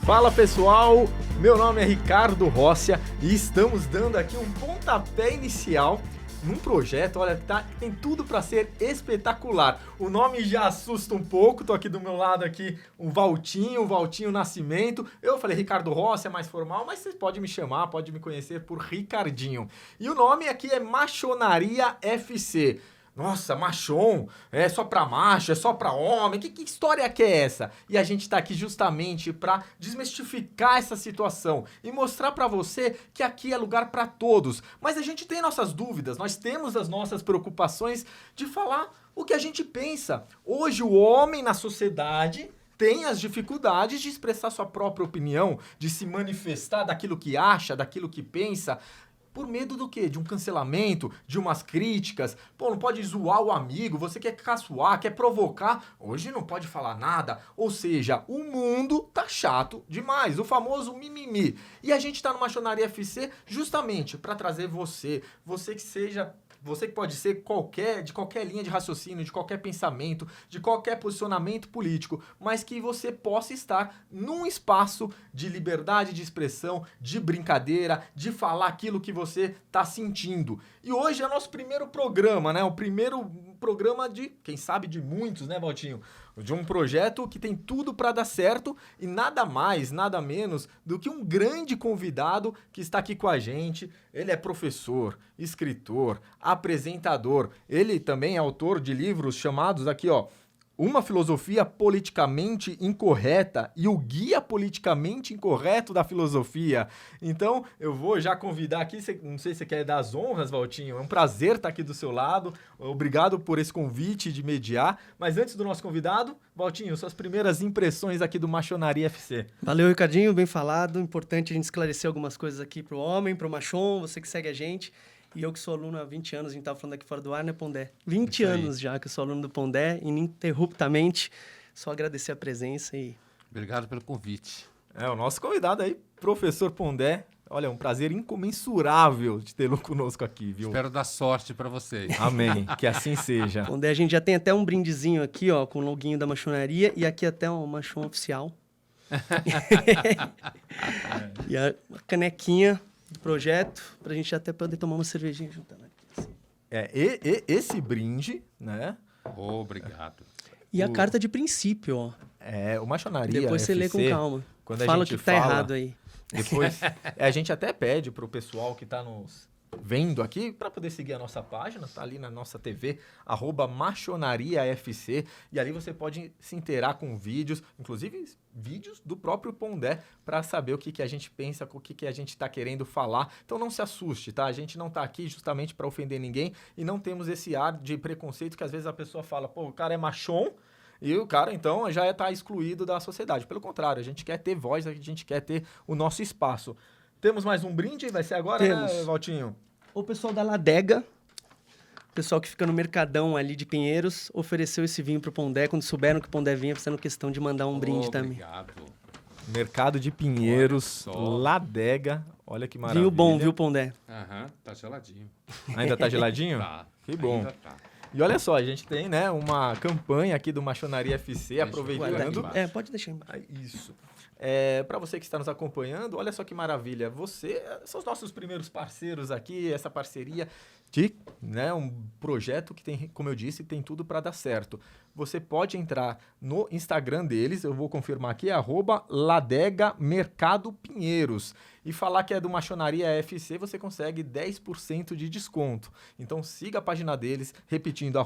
Fala pessoal, meu nome é Ricardo Rossia e estamos dando aqui um pontapé inicial num projeto, olha, tem tudo para ser espetacular. O nome já assusta um pouco, tô aqui do meu lado aqui o Valtinho Nascimento. Eu falei Ricardo Rossia, é mais formal, mas vocês podem me chamar, podem me conhecer por Ricardinho. E o nome aqui é Machonaria FC. Nossa, machão, é só pra macho, é só pra homem, que história que é essa? E a gente tá aqui justamente pra desmistificar essa situação e mostrar pra você que aqui é lugar pra todos. Mas a gente tem nossas dúvidas, nós temos as nossas preocupações de falar o que a gente pensa. Hoje o homem na sociedade tem as dificuldades de expressar sua própria opinião, de se manifestar daquilo que acha, daquilo que pensa. Por medo do quê? De um cancelamento, de umas críticas. Pô, não pode zoar o amigo, você quer caçoar, quer provocar. Hoje não pode falar nada. Ou seja, o mundo tá chato demais. O famoso mimimi. E a gente tá no Machonaria FC justamente para trazer você que pode ser de qualquer linha de raciocínio, de qualquer pensamento, de qualquer posicionamento político, mas que você possa estar num espaço de liberdade de expressão, de brincadeira, de falar aquilo que você está sentindo. E hoje é nosso primeiro programa, né? O primeiro programa de, quem sabe, de muitos, né, Valtinho? De um projeto que tem tudo para dar certo e nada mais, nada menos do que um grande convidado que está aqui com a gente. Ele é professor, escritor, apresentador. Ele também é autor de livros chamados aqui, ó, Uma Filosofia Politicamente Incorreta e o Guia Politicamente Incorreto da Filosofia. Então, eu vou já convidar aqui, não sei se você quer dar as honras, Valtinho, é um prazer estar aqui do seu lado, obrigado por esse convite de mediar, mas antes do nosso convidado, Valtinho, suas primeiras impressões aqui do Machonaria FC. Valeu, Ricardinho, bem falado, importante a gente esclarecer algumas coisas aqui pro homem, pro machon, você que segue a gente. E eu que sou aluno há 20 anos, a gente estava falando aqui fora do ar, né, Pondé? 20 anos já que eu sou aluno do Pondé, ininterruptamente. Só agradecer a presença e... Obrigado pelo convite. O nosso convidado aí, professor Pondé. Olha, é um prazer incomensurável de tê-lo conosco aqui, viu? Espero dar sorte para vocês. Amém, que assim seja. Pondé, a gente já tem até um brindezinho aqui, ó, com o loguinho da machonaria e aqui até um machão oficial. E a canequinha do projeto, pra gente até poder tomar uma cervejinha juntando aqui. Assim. Esse brinde, né? Obrigado. E a carta de princípio, ó. O Machonaria Depois você FC, lê com calma. Quando Fala a gente que tá errado aí. Depois, a gente até pede pro pessoal que tá nos vendo aqui para poder seguir a nossa página, tá ali na nossa TV, @MachonariaFC, e ali você pode se inteirar com vídeos, inclusive vídeos do próprio Pondé, para saber o que a gente pensa, o que a gente está querendo falar. Então não se assuste, tá? A gente não tá aqui justamente para ofender ninguém e não temos esse ar de preconceito que às vezes a pessoa fala, pô, o cara é machão, e o cara, então, já está excluído da sociedade. Pelo contrário, a gente quer ter voz, a gente quer ter o nosso espaço. Temos mais um brinde? Vai ser agora, né, Valtinho? O pessoal da Ladega, o pessoal que fica no Mercadão ali de Pinheiros, ofereceu esse vinho pro Pondé. Quando souberam que o Pondé vinha, fizeram questão de mandar um brinde também. Obrigado. Mercado de Pinheiros, Ladega. Olha que maravilha. Vinho bom, viu, Pondé? Tá geladinho. Ainda tá geladinho? Tá. Que bom. Ainda tá. E olha só, a gente tem, né, uma campanha aqui do Machonaria FC, aproveitando. Pode deixar embaixo. Isso. Para você que está nos acompanhando, olha só que maravilha. São os nossos primeiros parceiros aqui, essa parceria de, né, um projeto que tem, como eu disse, tem tudo para dar certo. Você pode entrar no Instagram deles, eu vou confirmar aqui, @LadegaMercadoPinheiros. E falar que é do Machonaria FC, você consegue 10% de desconto. Então siga a página deles, repetindo,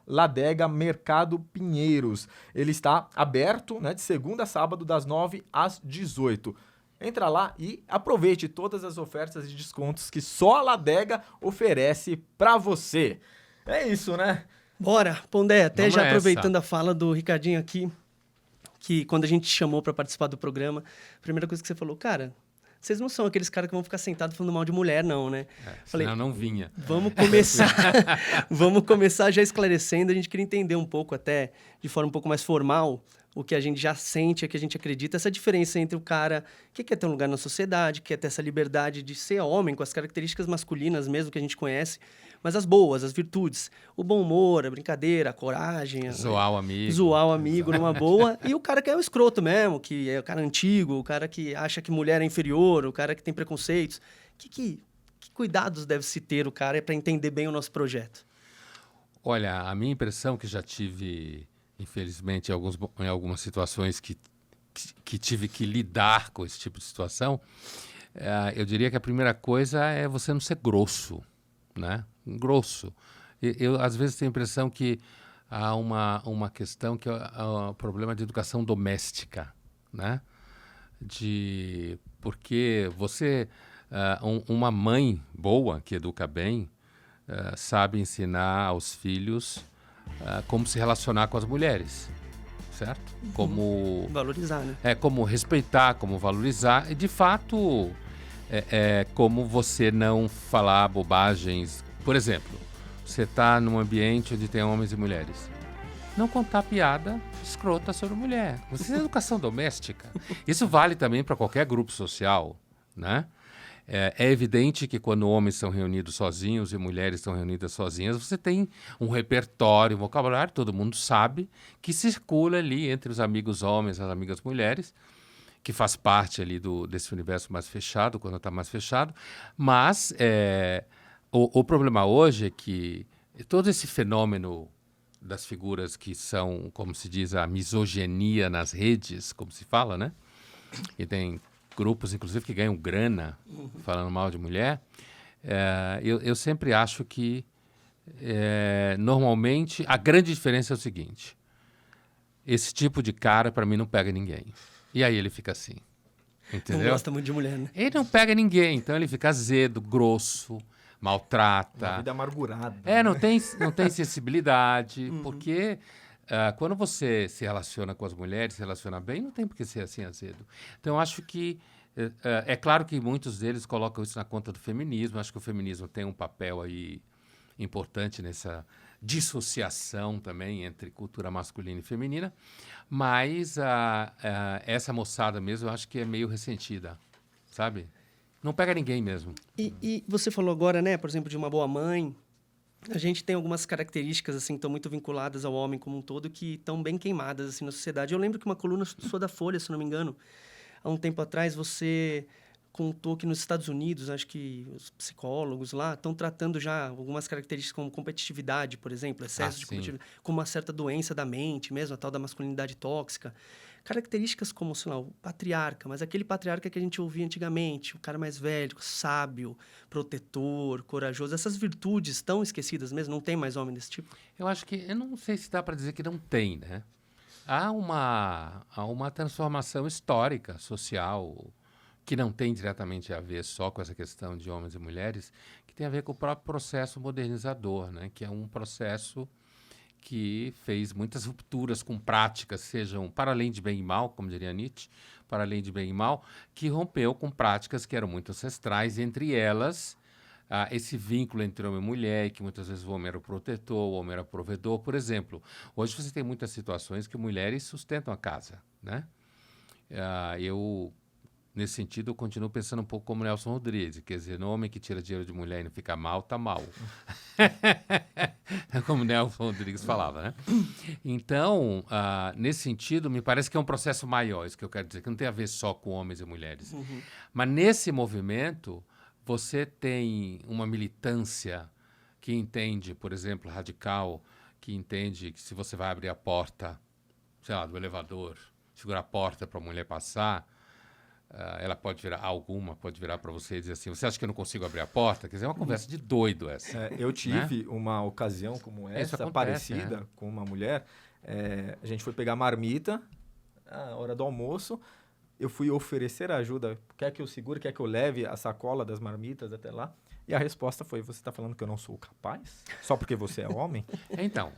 @LadegaMercadoPinheiros. Ele está aberto, né, de segunda a sábado, das 9 às 18. Entra lá e aproveite todas as ofertas e descontos que só a Ladega oferece para você. É isso, né? Bora, Pondé, até Vamos já nessa. aproveitando a fala do Ricardinho aqui, que quando a gente te chamou para participar do programa, a primeira coisa que você falou, cara, vocês não são aqueles caras que vão ficar sentados falando mal de mulher, não, né? Falei, senão não vinha. Vamos começar já esclarecendo, a gente queria entender um pouco até, de forma um pouco mais formal, o que a gente já sente, o que a gente acredita, essa diferença entre o cara que quer ter um lugar na sociedade, que quer ter essa liberdade de ser homem, com as características masculinas mesmo que a gente conhece, Mas as boas, as virtudes. O bom humor, a brincadeira, a coragem. Zoar o amigo. Zoar o amigo numa boa. E o cara que é o escroto mesmo, que é o cara antigo, o cara que acha que mulher é inferior, o cara que tem preconceitos. Que cuidados deve se ter o cara para entender bem o nosso projeto? Olha, a minha impressão que já tive, infelizmente, em algumas situações que tive que lidar com esse tipo de situação, eu diria que a primeira coisa é você não ser grosso, né? Grosso. Eu às vezes, tenho a impressão que há uma questão que é o problema de educação doméstica, né? Porque você, uma mãe boa, que educa bem, sabe ensinar aos filhos como se relacionar com as mulheres, certo? Como valorizar, né? Como respeitar, como valorizar e, de fato, como você não falar bobagens. Por exemplo, você está num ambiente onde tem homens e mulheres. Não contar piada escrota sobre mulher. Você é educação doméstica. Isso vale também para qualquer grupo social, né? É evidente que quando homens são reunidos sozinhos e mulheres estão reunidas sozinhas, você tem um repertório, um vocabulário, todo mundo sabe, que circula ali entre os amigos homens e as amigas mulheres, que faz parte ali desse universo mais fechado, quando está mais fechado. Mas o problema hoje é que todo esse fenômeno das figuras que são, como se diz, a misoginia nas redes, como se fala, né? E tem grupos, inclusive, que ganham grana falando mal de mulher. Eu sempre acho que, normalmente, a grande diferença é o seguinte: esse tipo de cara, para mim, não pega ninguém. E aí ele fica assim, entendeu? Não gosta muito de mulher, né? Ele não pega ninguém, então ele fica azedo, grosso, maltrata. Uma vida amargurada. Não tem sensibilidade, porque quando você se relaciona com as mulheres, se relaciona bem, não tem por que ser assim azedo. Então, eu acho que é claro que muitos deles colocam isso na conta do feminismo. Acho que o feminismo tem um papel aí importante nessa dissociação também entre cultura masculina e feminina, mas essa moçada mesmo, eu acho que é meio ressentida, sabe? Não pega ninguém mesmo. E você falou agora, né, por exemplo, de uma boa mãe. A gente tem algumas características, assim, que estão muito vinculadas ao homem como um todo, que estão bem queimadas, assim, na sociedade. Eu lembro que uma coluna sua da Folha, se não me engano, há um tempo atrás, você contou que nos Estados Unidos, acho que os psicólogos lá estão tratando já algumas características como competitividade, por exemplo, excesso de competitividade, como uma certa doença da mente mesmo, a tal da masculinidade tóxica. Características como, sei lá, o patriarca, mas aquele patriarca que a gente ouvia antigamente, o cara mais velho, sábio, protetor, corajoso. Essas virtudes estão esquecidas mesmo? Não tem mais homem desse tipo? Eu acho que, eu não sei se dá para dizer que não tem, né? Há uma transformação histórica, social, que não tem diretamente a ver só com essa questão de homens e mulheres, que tem a ver com o próprio processo modernizador, né? Que é um processo que fez muitas rupturas com práticas, sejam para além de bem e mal, como diria Nietzsche, para além de bem e mal, que rompeu com práticas que eram muito ancestrais, entre elas esse vínculo entre homem e mulher, que muitas vezes o homem era o protetor, o homem era o provedor. Por exemplo, hoje você tem muitas situações que mulheres sustentam a casa, né? Nesse sentido, eu continuo pensando um pouco como Nelson Rodrigues, quer dizer, no homem que tira dinheiro de mulher e não fica mal, tá mal. Como Nelson Rodrigues falava, né? Então, nesse sentido, me parece que é um processo maior, isso que eu quero dizer, que não tem a ver só com homens e mulheres. Mas nesse movimento, você tem uma militância que entende, por exemplo, radical, que entende que se você vai abrir a porta, sei lá, do elevador, segurar a porta para a mulher passar, ela pode virar para você e dizer assim: você acha que eu não consigo abrir a porta? Quer dizer, é uma conversa de doido essa. Eu tive uma ocasião como essa, acontece, parecida com uma mulher. A gente foi pegar marmita, na hora do almoço. Eu fui oferecer ajuda. Quer que eu segure, quer que eu leve a sacola das marmitas até lá? E a resposta foi: você está falando que eu não sou capaz? Só porque você é homem? Então,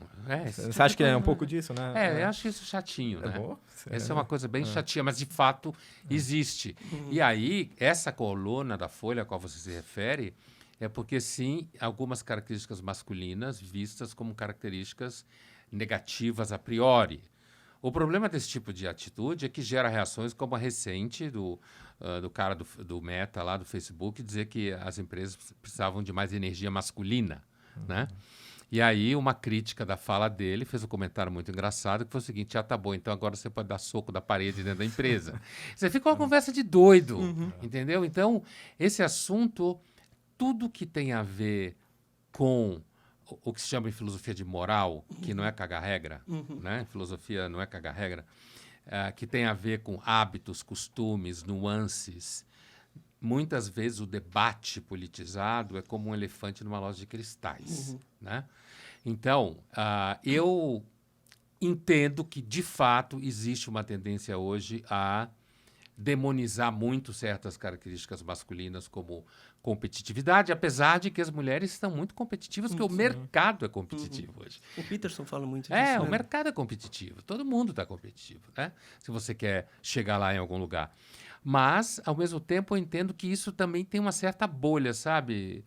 você acha que é um pouco disso, né? Eu acho isso chatinho, né? Bom? Essa é uma coisa bem chatinha, mas de fato existe. E aí, essa coluna da Folha a qual você se refere é porque, sim, algumas características masculinas vistas como características negativas a priori. O problema desse tipo de atitude é que gera reações como a recente do cara do Meta, lá do Facebook, dizer que as empresas precisavam de mais energia masculina. né? E aí, uma crítica da fala dele fez um comentário muito engraçado, que foi o seguinte: tá bom, então agora você pode dar soco da parede dentro da empresa. Você fica uma conversa de doido, entendeu? Então, esse assunto, tudo que tem a ver com o que se chama em filosofia de moral, que não é cagar-regra, né? Filosofia não é cagar-regra, que tem a ver com hábitos, costumes, nuances. Muitas vezes o debate politizado é como um elefante numa loja de cristais, né? Então, eu entendo que, de fato, existe uma tendência hoje a demonizar muito certas características masculinas, como competitividade, apesar de que as mulheres estão muito competitivas, porque o mercado é competitivo hoje. O Peterson fala muito disso. O mercado é competitivo. Todo mundo está competitivo, né? Se você quer chegar lá em algum lugar. Mas, ao mesmo tempo, eu entendo que isso também tem uma certa bolha, sabe?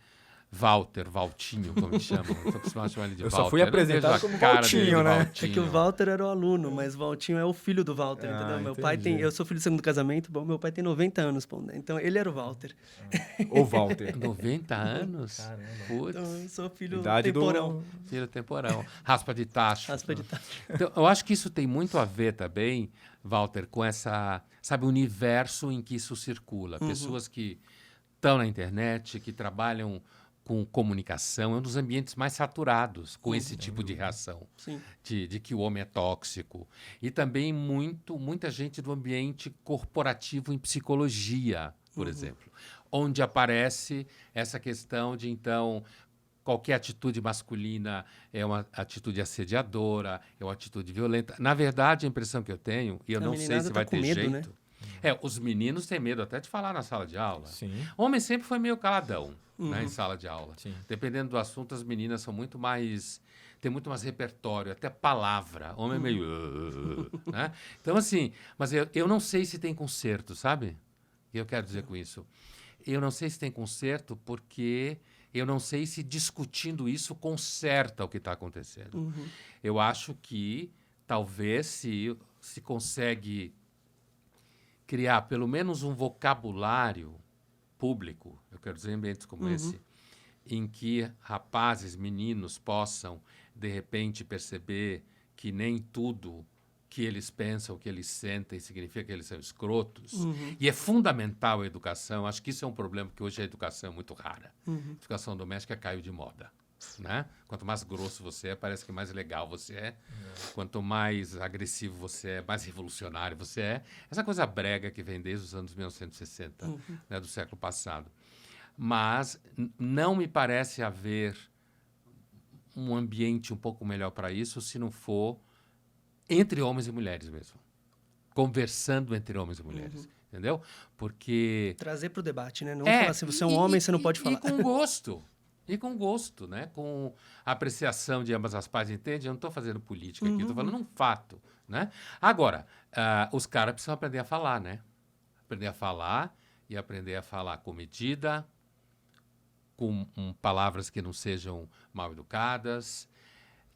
Valtinho, como me chamam. Eu tô acostumado a chamar ele de Walter. Eu só fui apresentado como Valtinho, né? É que o Walter era o aluno, mas o Valtinho é o filho do Walter, entendeu? Meu pai eu sou filho do segundo casamento, meu pai tem 90 anos, pô, né? Então ele era o Walter. O Walter. 90 anos? Caramba. Putz. Então eu sou filho Idade temporão. Filho temporão. Raspa de tacho. Raspa de tacho. Então, eu acho que isso tem muito a ver também, Walter, com sabe, o universo em que isso circula. Pessoas que estão na internet, que trabalham com comunicação, é um dos ambientes mais saturados com esse tipo de reação, de que o homem é tóxico. E também muita gente do ambiente corporativo em psicologia, por exemplo, onde aparece essa questão de, então, qualquer atitude masculina é uma atitude assediadora, é uma atitude violenta. Na verdade, a impressão que eu tenho, e eu não sei se vai ter jeito... Né? Os meninos têm medo até de falar na sala de aula. Sim. Homem sempre foi meio caladão, né, em sala de aula. Sim. Dependendo do assunto, as meninas são muito mais... Tem muito mais repertório, até palavra. Homem é meio... né? Então, assim... Mas eu não sei se tem conserto, sabe? O que eu quero dizer com isso? Eu não sei se tem conserto porque eu não sei se discutindo isso conserta o que está acontecendo. Eu acho que talvez se consegue criar pelo menos um vocabulário público, eu quero dizer, em ambientes como esse, em que rapazes, meninos possam, de repente, perceber que nem tudo que eles pensam, que eles sentem, significa que eles são escrotos. E é fundamental a educação. Acho que isso é um problema, porque hoje a educação é muito rara. A educação doméstica caiu de moda. Né? Quanto mais grosso você é, parece que mais legal você é. Quanto mais agressivo você é, mais revolucionário você é. Essa coisa brega que vem desde os anos 1960, né, do século passado. Mas não me parece haver um ambiente um pouco melhor para isso se não for entre homens e mulheres mesmo. Conversando entre homens e mulheres. Entendeu? Porque... Trazer para o debate, né? Não falar assim, você é um homem, você não pode falar. E com gosto. E com gosto, né? Com apreciação de ambas as partes, entende? Eu não estou fazendo política aqui, estou falando um fato, né? Agora, os caras precisam aprender a falar, né? Aprender a falar e aprender a falar com medida, com palavras que não sejam mal educadas,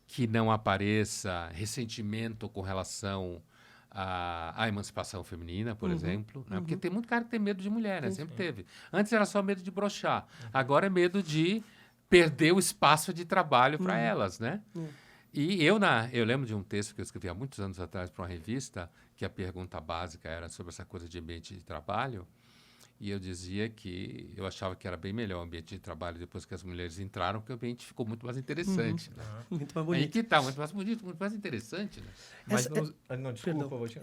que não apareça ressentimento com relação à emancipação feminina, por exemplo, né? Porque tem muito cara que tem medo de mulher, né? Sempre teve. Antes era só medo de broxar, agora é medo de perder o espaço de trabalho para elas, né? E eu lembro de um texto que eu escrevi há muitos anos atrás para uma revista, que a pergunta básica era sobre essa coisa de ambiente de trabalho, e eu dizia que eu achava que era bem melhor o ambiente de trabalho depois que as mulheres entraram, porque o ambiente ficou muito mais interessante. Né? Muito mais bonito. Aí que tá, muito mais bonito, muito mais interessante. Né? Mas não, desculpa, Valtinho.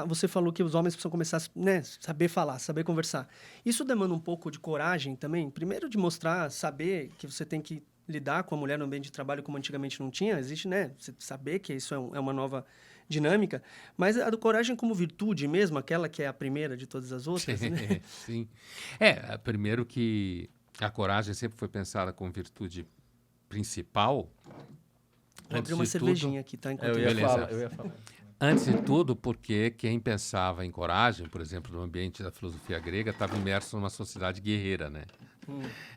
Você falou que os homens precisam começar a, né, saber falar, saber conversar. Isso demanda um pouco de coragem também? Primeiro de mostrar, saber que você tem que lidar com a mulher no ambiente de trabalho como antigamente não tinha. Existe, né? Você saber que isso é uma nova dinâmica, mas a do coragem como virtude mesmo, aquela que é a primeira de todas as outras, né? Sim. Primeiro que a coragem sempre foi pensada como virtude principal. Vou abrir uma cervejinha aqui, tá? Enquanto eu ia falar. Antes de tudo, porque quem pensava em coragem, por exemplo, no ambiente da filosofia grega, estava imerso numa sociedade guerreira, né?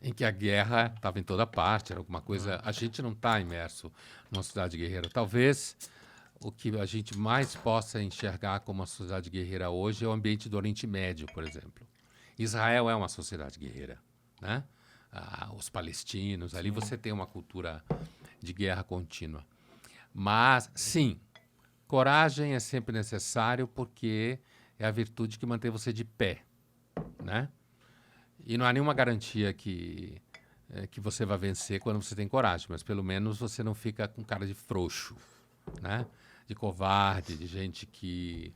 Em que a guerra estava em toda parte, era alguma coisa... A gente não está imerso numa sociedade guerreira. Talvez o que a gente mais possa enxergar como uma sociedade guerreira hoje é o ambiente do Oriente Médio, por exemplo. Israel é uma sociedade guerreira, né? os palestinos. Ali você tem uma cultura de guerra contínua. Mas, sim, coragem é sempre necessário porque é a virtude que mantém você de pé, né? E não há nenhuma garantia que você vai vencer quando você tem coragem, mas pelo menos você não fica com cara de frouxo, né? De covarde, de gente que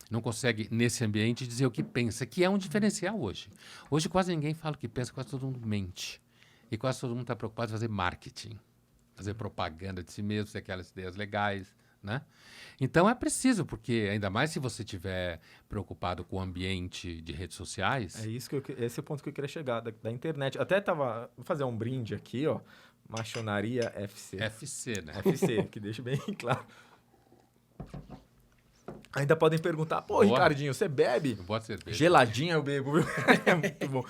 não consegue, nesse ambiente, dizer o que pensa, que é um diferencial hoje. Hoje quase ninguém fala o que pensa, quase todo mundo mente. E quase todo mundo está preocupado em fazer marketing, fazer propaganda de si mesmo, ter aquelas ideias legais, né? Então é preciso, porque ainda mais se você estiver preocupado com o ambiente de redes sociais. É isso esse é o ponto que eu queria chegar, da internet. Até vou fazer um brinde aqui, ó. Machonaria FC. FC, né? FC, que deixa bem claro. Ainda podem perguntar, pô, Boa. Ricardinho, você bebe? Boa cerveja. Geladinha eu bebo, viu? É muito bom.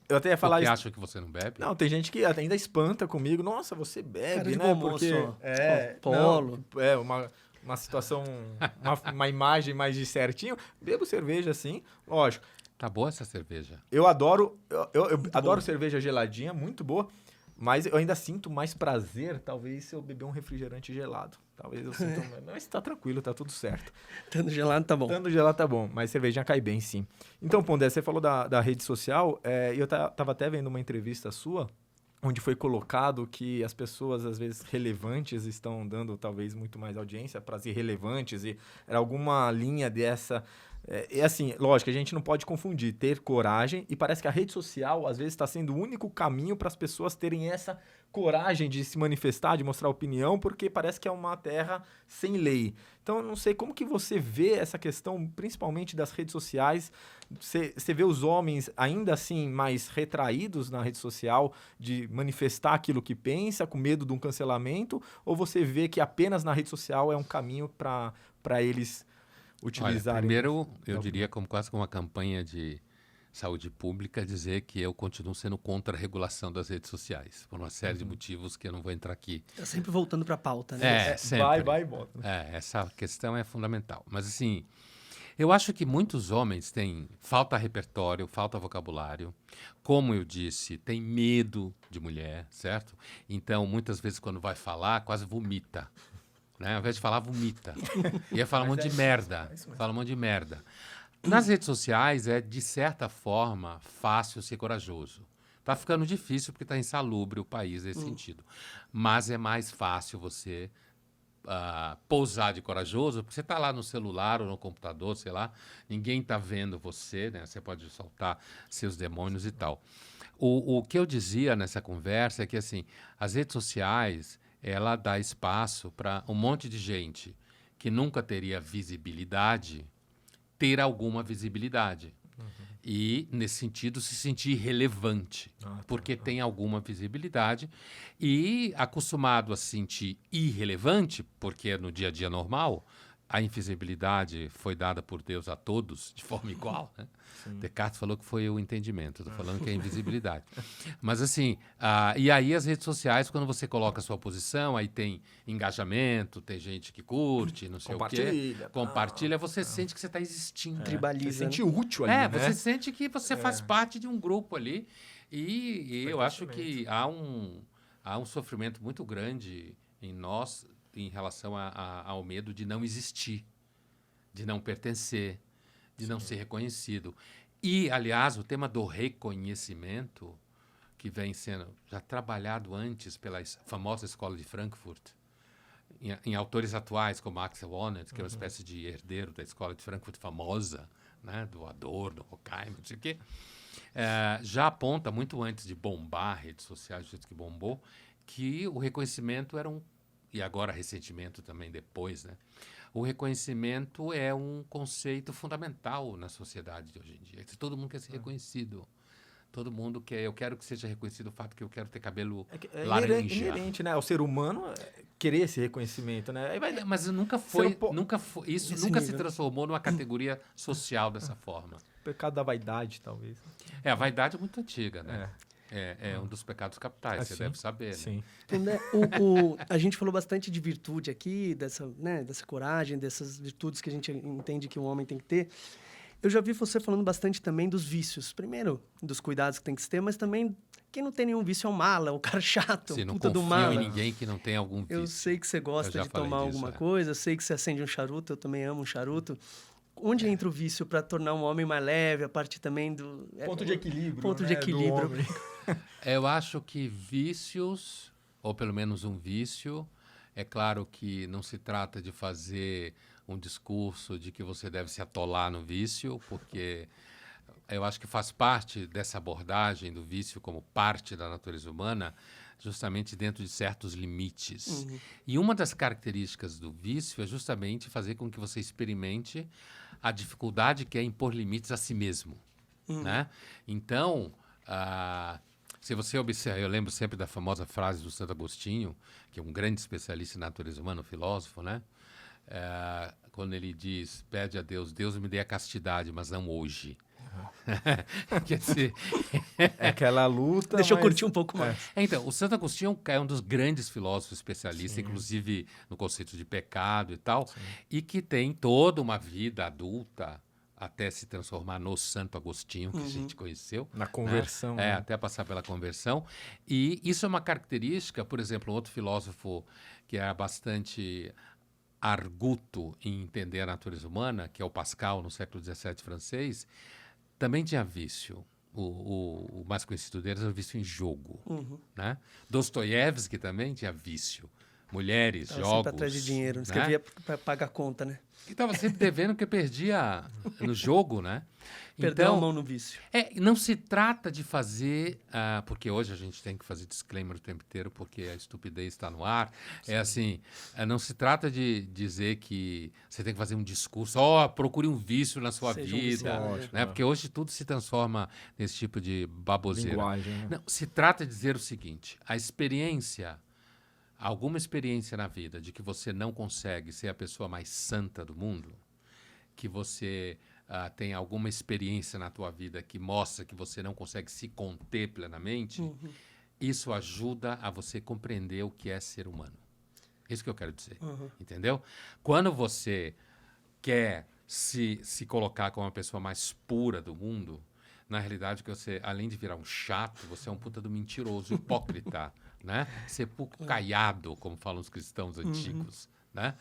Eu até ia falar Porque isso. acha que você não bebe? Não, tem gente que ainda espanta comigo. Nossa, você bebe, Cara de né? bom moço, Porque polo. uma situação, uma imagem mais de certinho. Bebo cerveja, assim, lógico. Tá boa essa cerveja. Eu adoro, eu adoro cerveja geladinha, muito boa. Mas eu ainda sinto mais prazer, talvez, se eu beber um refrigerante gelado. Talvez eu sinta... Mas tá tranquilo, tá tudo certo. Estando gelado, tá bom. Estando gelado tá bom, mas cervejinha cai bem, sim. Então, Pondé, você falou da rede social, e eu tava até vendo uma entrevista sua, onde foi colocado que as pessoas, às vezes, relevantes estão dando, talvez, muito mais audiência para as irrelevantes, e era alguma linha dessa... E assim, lógico, a gente não pode confundir ter coragem, e parece que a rede social, às vezes, está sendo o único caminho para as pessoas terem essa coragem de se manifestar, de mostrar opinião, porque parece que é uma terra sem lei. Então, eu não sei como que você vê essa questão, principalmente das redes sociais. Você vê os homens ainda assim mais retraídos na rede social, de manifestar aquilo que pensa, com medo de um cancelamento, ou você vê que apenas na rede social é um caminho para eles utilizarem? Olha, primeiro, eu diria quase como uma campanha de saúde pública, dizer que eu continuo sendo contra a regulação das redes sociais, por uma série de motivos que eu não vou entrar aqui. Tá sempre voltando pra pauta, né? Sempre. Vai e volta. Essa questão é fundamental. Mas, assim, eu acho que muitos homens têm falta repertório, falta vocabulário. Como eu disse, tem medo de mulher, certo? Então, muitas vezes, quando vai falar, quase vomita. Né? Ao invés de falar, vomita. E aí fala um monte de merda. Fala um monte de merda. Nas redes sociais é, de certa forma, fácil ser corajoso. Está ficando difícil porque está insalubre o país nesse sentido. Mas é mais fácil você pousar de corajoso, porque você está lá no celular ou no computador, sei lá, ninguém está vendo você, né? Você pode soltar seus demônios e tal. O que eu dizia nessa conversa é que, assim, as redes sociais, ela dá espaço para um monte de gente que nunca teria visibilidade ter alguma visibilidade. E, nesse sentido, se sentir relevante, porque tem alguma visibilidade. E, acostumado a se sentir irrelevante, porque no dia a dia normal, a invisibilidade foi dada por Deus a todos de forma igual, né? Descartes falou que foi o entendimento, estou falando que é a invisibilidade. Mas assim, e aí as redes sociais, quando você coloca a sua posição, aí tem engajamento, tem gente que curte, não sei o quê. Compartilha, você sente que você está existindo. Tribaliza. Você sente útil ali, né? Você sente que você faz parte de um grupo ali. E eu acho que há um sofrimento muito grande em nós em relação ao medo de não existir, de não pertencer, de não ser reconhecido. E, aliás, o tema do reconhecimento, que vem sendo já trabalhado antes pela famosa Escola de Frankfurt, em autores atuais como Axel Honneth, que é uma espécie de herdeiro da Escola de Frankfurt famosa, né, do Adorno, Horkheimer, não sei o quê, já aponta, muito antes de bombar redes sociais, do jeito que bombou, que o reconhecimento era e agora ressentimento também depois, né? O reconhecimento é um conceito fundamental na sociedade de hoje em dia. Todo mundo quer ser reconhecido. Todo mundo quer. Eu quero que seja reconhecido o fato que eu quero ter cabelo laranja. É inerente, né? Ao ser humano querer esse reconhecimento, né? Aí mas nunca foi. Isso nunca se nível. transformou numa categoria social dessa forma. O pecado da vaidade, talvez. A vaidade é muito antiga, né? É um dos pecados capitais, você deve saber. Sim. Né? A gente falou bastante de virtude aqui, dessa coragem, dessas virtudes que a gente entende que um homem tem que ter. Eu já vi você falando bastante também dos vícios. Primeiro, dos cuidados que tem que se ter, mas também quem não tem nenhum vício é um mala, o cara chato, Se não puta do confio mala. em ninguém que não tem algum vício. Eu sei que você gosta Eu já de falei tomar disso, alguma é. coisa, eu sei que você acende um charuto, eu também amo um charuto. Onde entra o vício para tornar um homem mais leve, a parte também do... Ponto de equilíbrio, Ponto né, de do equilíbrio. homem. Eu acho que vícios, ou pelo menos um vício, é claro que não se trata de fazer um discurso de que você deve se atolar no vício, porque eu acho que faz parte dessa abordagem do vício como parte da natureza humana, justamente dentro de certos limites. E uma das características do vício é justamente fazer com que você experimente a dificuldade que é impor limites a si mesmo, né? Então, se você observa, eu lembro sempre da famosa frase do Santo Agostinho, que é um grande especialista em natureza humana, um filósofo, né? Quando ele diz, pede a Deus, Deus me dê a castidade, mas não hoje. Quer dizer, É aquela luta, Deixa eu mas- curtir um pouco mais. então, o Santo Agostinho é um dos grandes filósofos especialistas, inclusive no conceito de pecado e tal, e que tem toda uma vida adulta até se transformar no Santo Agostinho, que a gente conheceu. Na conversão, Né? né? Até passar pela conversão. E isso é uma característica, por exemplo, um outro filósofo que é bastante arguto em entender a natureza humana, que é o Pascal, no século XVII francês, também tinha vício. O mais conhecido deles era o vício em jogo. Né? Dostoiévski também tinha vício. Mulheres, Tava jogos. sempre atrás de dinheiro, né? escrevia para pagar a conta, né? E estava sempre devendo porque perdia no jogo, né? Perdeu a Então, mão no vício. não se trata de fazer, porque hoje a gente tem que fazer disclaimer o tempo inteiro porque a estupidez está no ar. É assim, não se trata de dizer que você tem que fazer um discurso, procure um vício na sua Seja um vida, viciado, Ótimo, né? Porque hoje tudo se transforma nesse tipo de baboseira. Linguagem, né? Não, se trata de dizer o seguinte, alguma experiência na vida de que você não consegue ser a pessoa mais santa do mundo, que você tem alguma experiência na tua vida que mostra que você não consegue se conter plenamente, isso ajuda a você compreender o que é ser humano. Isso que eu quero dizer, entendeu? Quando você quer se colocar como a pessoa mais pura do mundo, na realidade, que você, além de virar um chato, você é um puta do mentiroso, hipócrita, né? Sepulcaiado, como falam os cristãos antigos, né?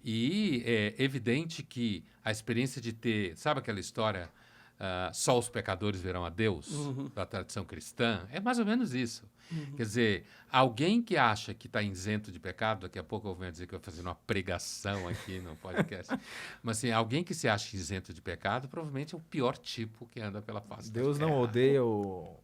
E é evidente que a experiência de ter, sabe aquela história, só os pecadores verão a Deus, da tradição cristã, é mais ou menos isso. Quer dizer, alguém que acha que está isento de pecado, daqui a pouco eu venho dizer que eu vou fazer uma pregação aqui no podcast, mas assim, alguém que se acha isento de pecado, provavelmente é o pior tipo que anda pela face da Deus não terra. odeia o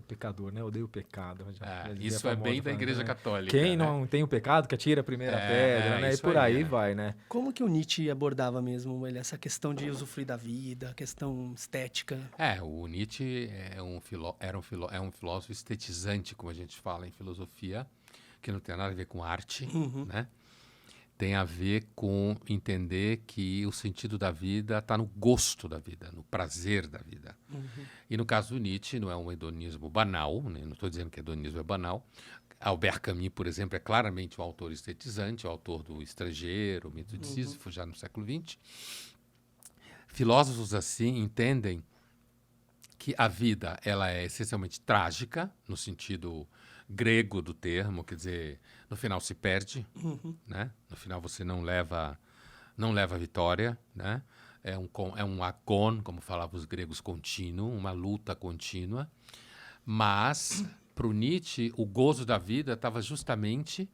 pecador, né? Odeia o pecado. Já dizia Isso a é famosa bem da frase, Igreja né? Católica. Quem né? não tem o pecado, que atira a primeira pedra, né? E isso por aí, aí né? vai, né? Como que o Nietzsche abordava mesmo essa questão de usufruir da vida, a questão estética? O Nietzsche é um filósofo estetizante, como a gente fala em filosofia, que não tem nada a ver com arte, né? Tem a ver com entender que o sentido da vida está no gosto da vida, no prazer da vida. E no caso do Nietzsche, não é um hedonismo banal, né? Não estou dizendo que hedonismo é banal. Albert Camus, por exemplo, é claramente um autor estetizante, o autor do Estrangeiro, o Mito de Sísifo, já no século XX. Filósofos assim entendem que a vida ela é essencialmente trágica, no sentido grego do termo, quer dizer, no final se perde, né? No final você não leva a vitória, né? É um agon, como falavam os gregos, contínuo, uma luta contínua. Mas, para o Nietzsche, o gozo da vida estava justamente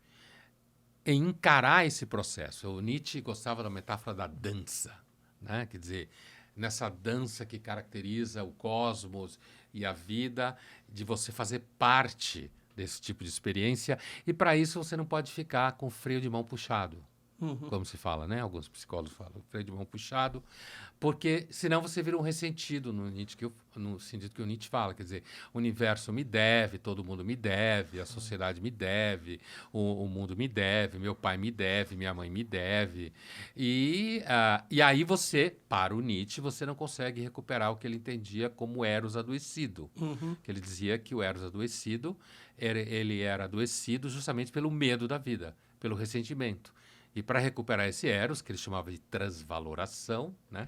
em encarar esse processo. O Nietzsche gostava da metáfora da dança, né? Quer dizer, nessa dança que caracteriza o cosmos e a vida, de você fazer parte desse tipo de experiência, e para isso você não pode ficar com freio de mão puxado, como se fala, né? Alguns psicólogos falam, freio de mão puxado, porque senão você vira um ressentido no sentido que o Nietzsche fala, quer dizer, o universo me deve, todo mundo me deve, a sociedade me deve, o mundo me deve, meu pai me deve, minha mãe me deve, e aí você, para o Nietzsche, você não consegue recuperar o que ele entendia como Eros adoecido, que ele dizia que o Eros adoecido, ele era adoecido justamente pelo medo da vida, pelo ressentimento. E para recuperar esse eros, que ele chamava de transvaloração, né?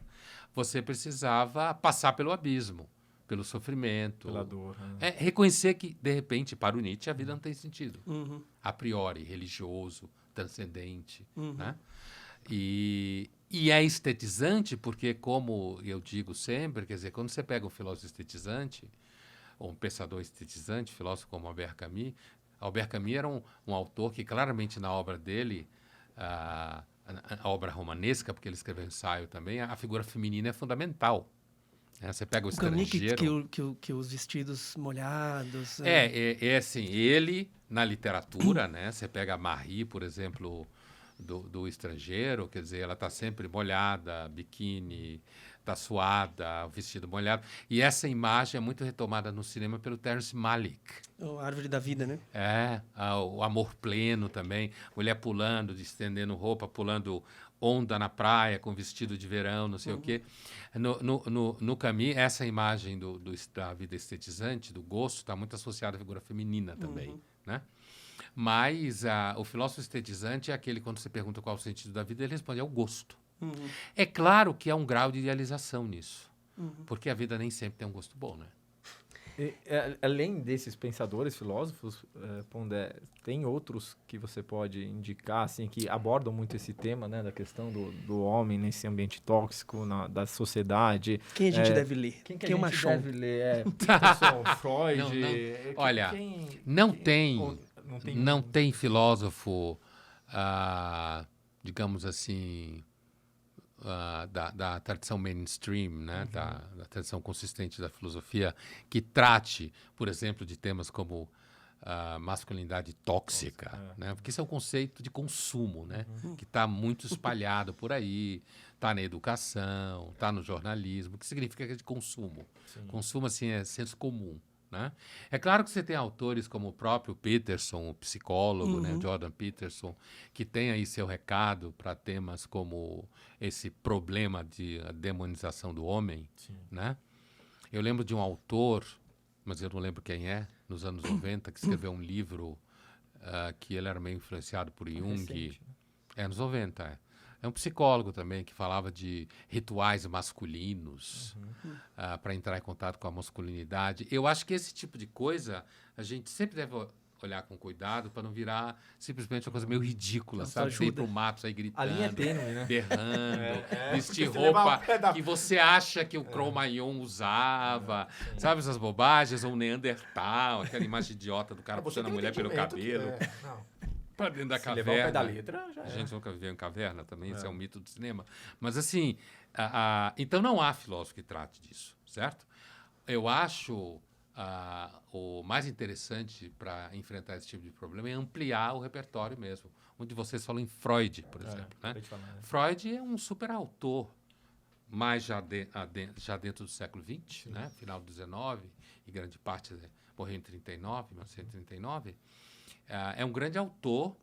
Você precisava passar pelo abismo, pelo sofrimento. Pela dor. Né? Reconhecer que, de repente, para o Nietzsche, a vida não tem sentido. Uhum. A priori, religioso, transcendente, Uhum. né? E é estetizante porque, como eu digo sempre, quer dizer, quando você pega um filósofo estetizante, ou um pensador estetizante, filósofo como Albert Camus era um autor que claramente na obra dele, a obra romanesca, porque ele escreveu ensaio também, a figura feminina é fundamental. Você pega o estrangeiro... Que os vestidos molhados... É assim, ele na literatura, né? Você pega a Marie, por exemplo, do estrangeiro, quer dizer, ela está sempre molhada, biquíni, está suada, o vestido molhado. E essa imagem é muito retomada no cinema pelo Terrence Malick. A Árvore da Vida, né? O amor pleno também, mulher pulando, estendendo roupa, pulando onda na praia com vestido de verão, não sei o quê. No Camus, essa imagem da vida estetizante, do gosto, está muito associada à figura feminina também, né? Mas o filósofo estetizante é aquele, quando você pergunta qual é o sentido da vida, ele responde, é o gosto. É claro que há um grau de idealização nisso, porque a vida nem sempre tem um gosto bom, né? Além desses pensadores, filósofos, Pondé, tem outros que você pode indicar, assim, que abordam muito esse tema, né, da questão do homem nesse ambiente tóxico, da sociedade. Quem a gente deve ler? Quem a gente deve ler? Freud... Olha, não tem filósofo, digamos assim... da tradição mainstream, né? Da tradição consistente da filosofia, que trate, por exemplo, de temas como masculinidade tóxica, né? Porque isso é um conceito de consumo, né? Que está muito espalhado por aí, está na educação, está no jornalismo, que significa que é de consumo. Sim. Consumo, assim, é senso comum. Né? É claro que você tem autores como o próprio Peterson, o psicólogo, né, Jordan Peterson, que tem aí seu recado para temas como esse problema de demonização do homem. Né? Eu lembro de um autor, mas eu não lembro quem é, nos anos 90, que escreveu um livro que ele era meio influenciado por Jung. Recente, né? Nos 90, É um psicólogo também que falava de rituais masculinos para entrar em contato com a masculinidade. Eu acho que esse tipo de coisa a gente sempre deve olhar com cuidado para não virar simplesmente uma coisa meio ridícula, sabe? Você ir pro mato, sair gritando, a linha é tênue, né? Berrando, vestir roupa que você acha que o Cro-Magnon usava, sabe essas bobagens? Ou um Neandertal, aquela imagem idiota do cara puxando a mulher pelo cabelo. Para dentro da caverna. Levar o pé da letra, já a gente nunca viveu em caverna também, isso é um mito do cinema. Mas assim, então não há filósofo que trate disso, certo? Eu acho o mais interessante para enfrentar esse tipo de problema é ampliar o repertório mesmo. Onde vocês falam em Freud, por exemplo. Né? Freud é um super autor, mas já dentro do século XX, né? Final do XIX, e grande parte morreu em 1939. É um grande autor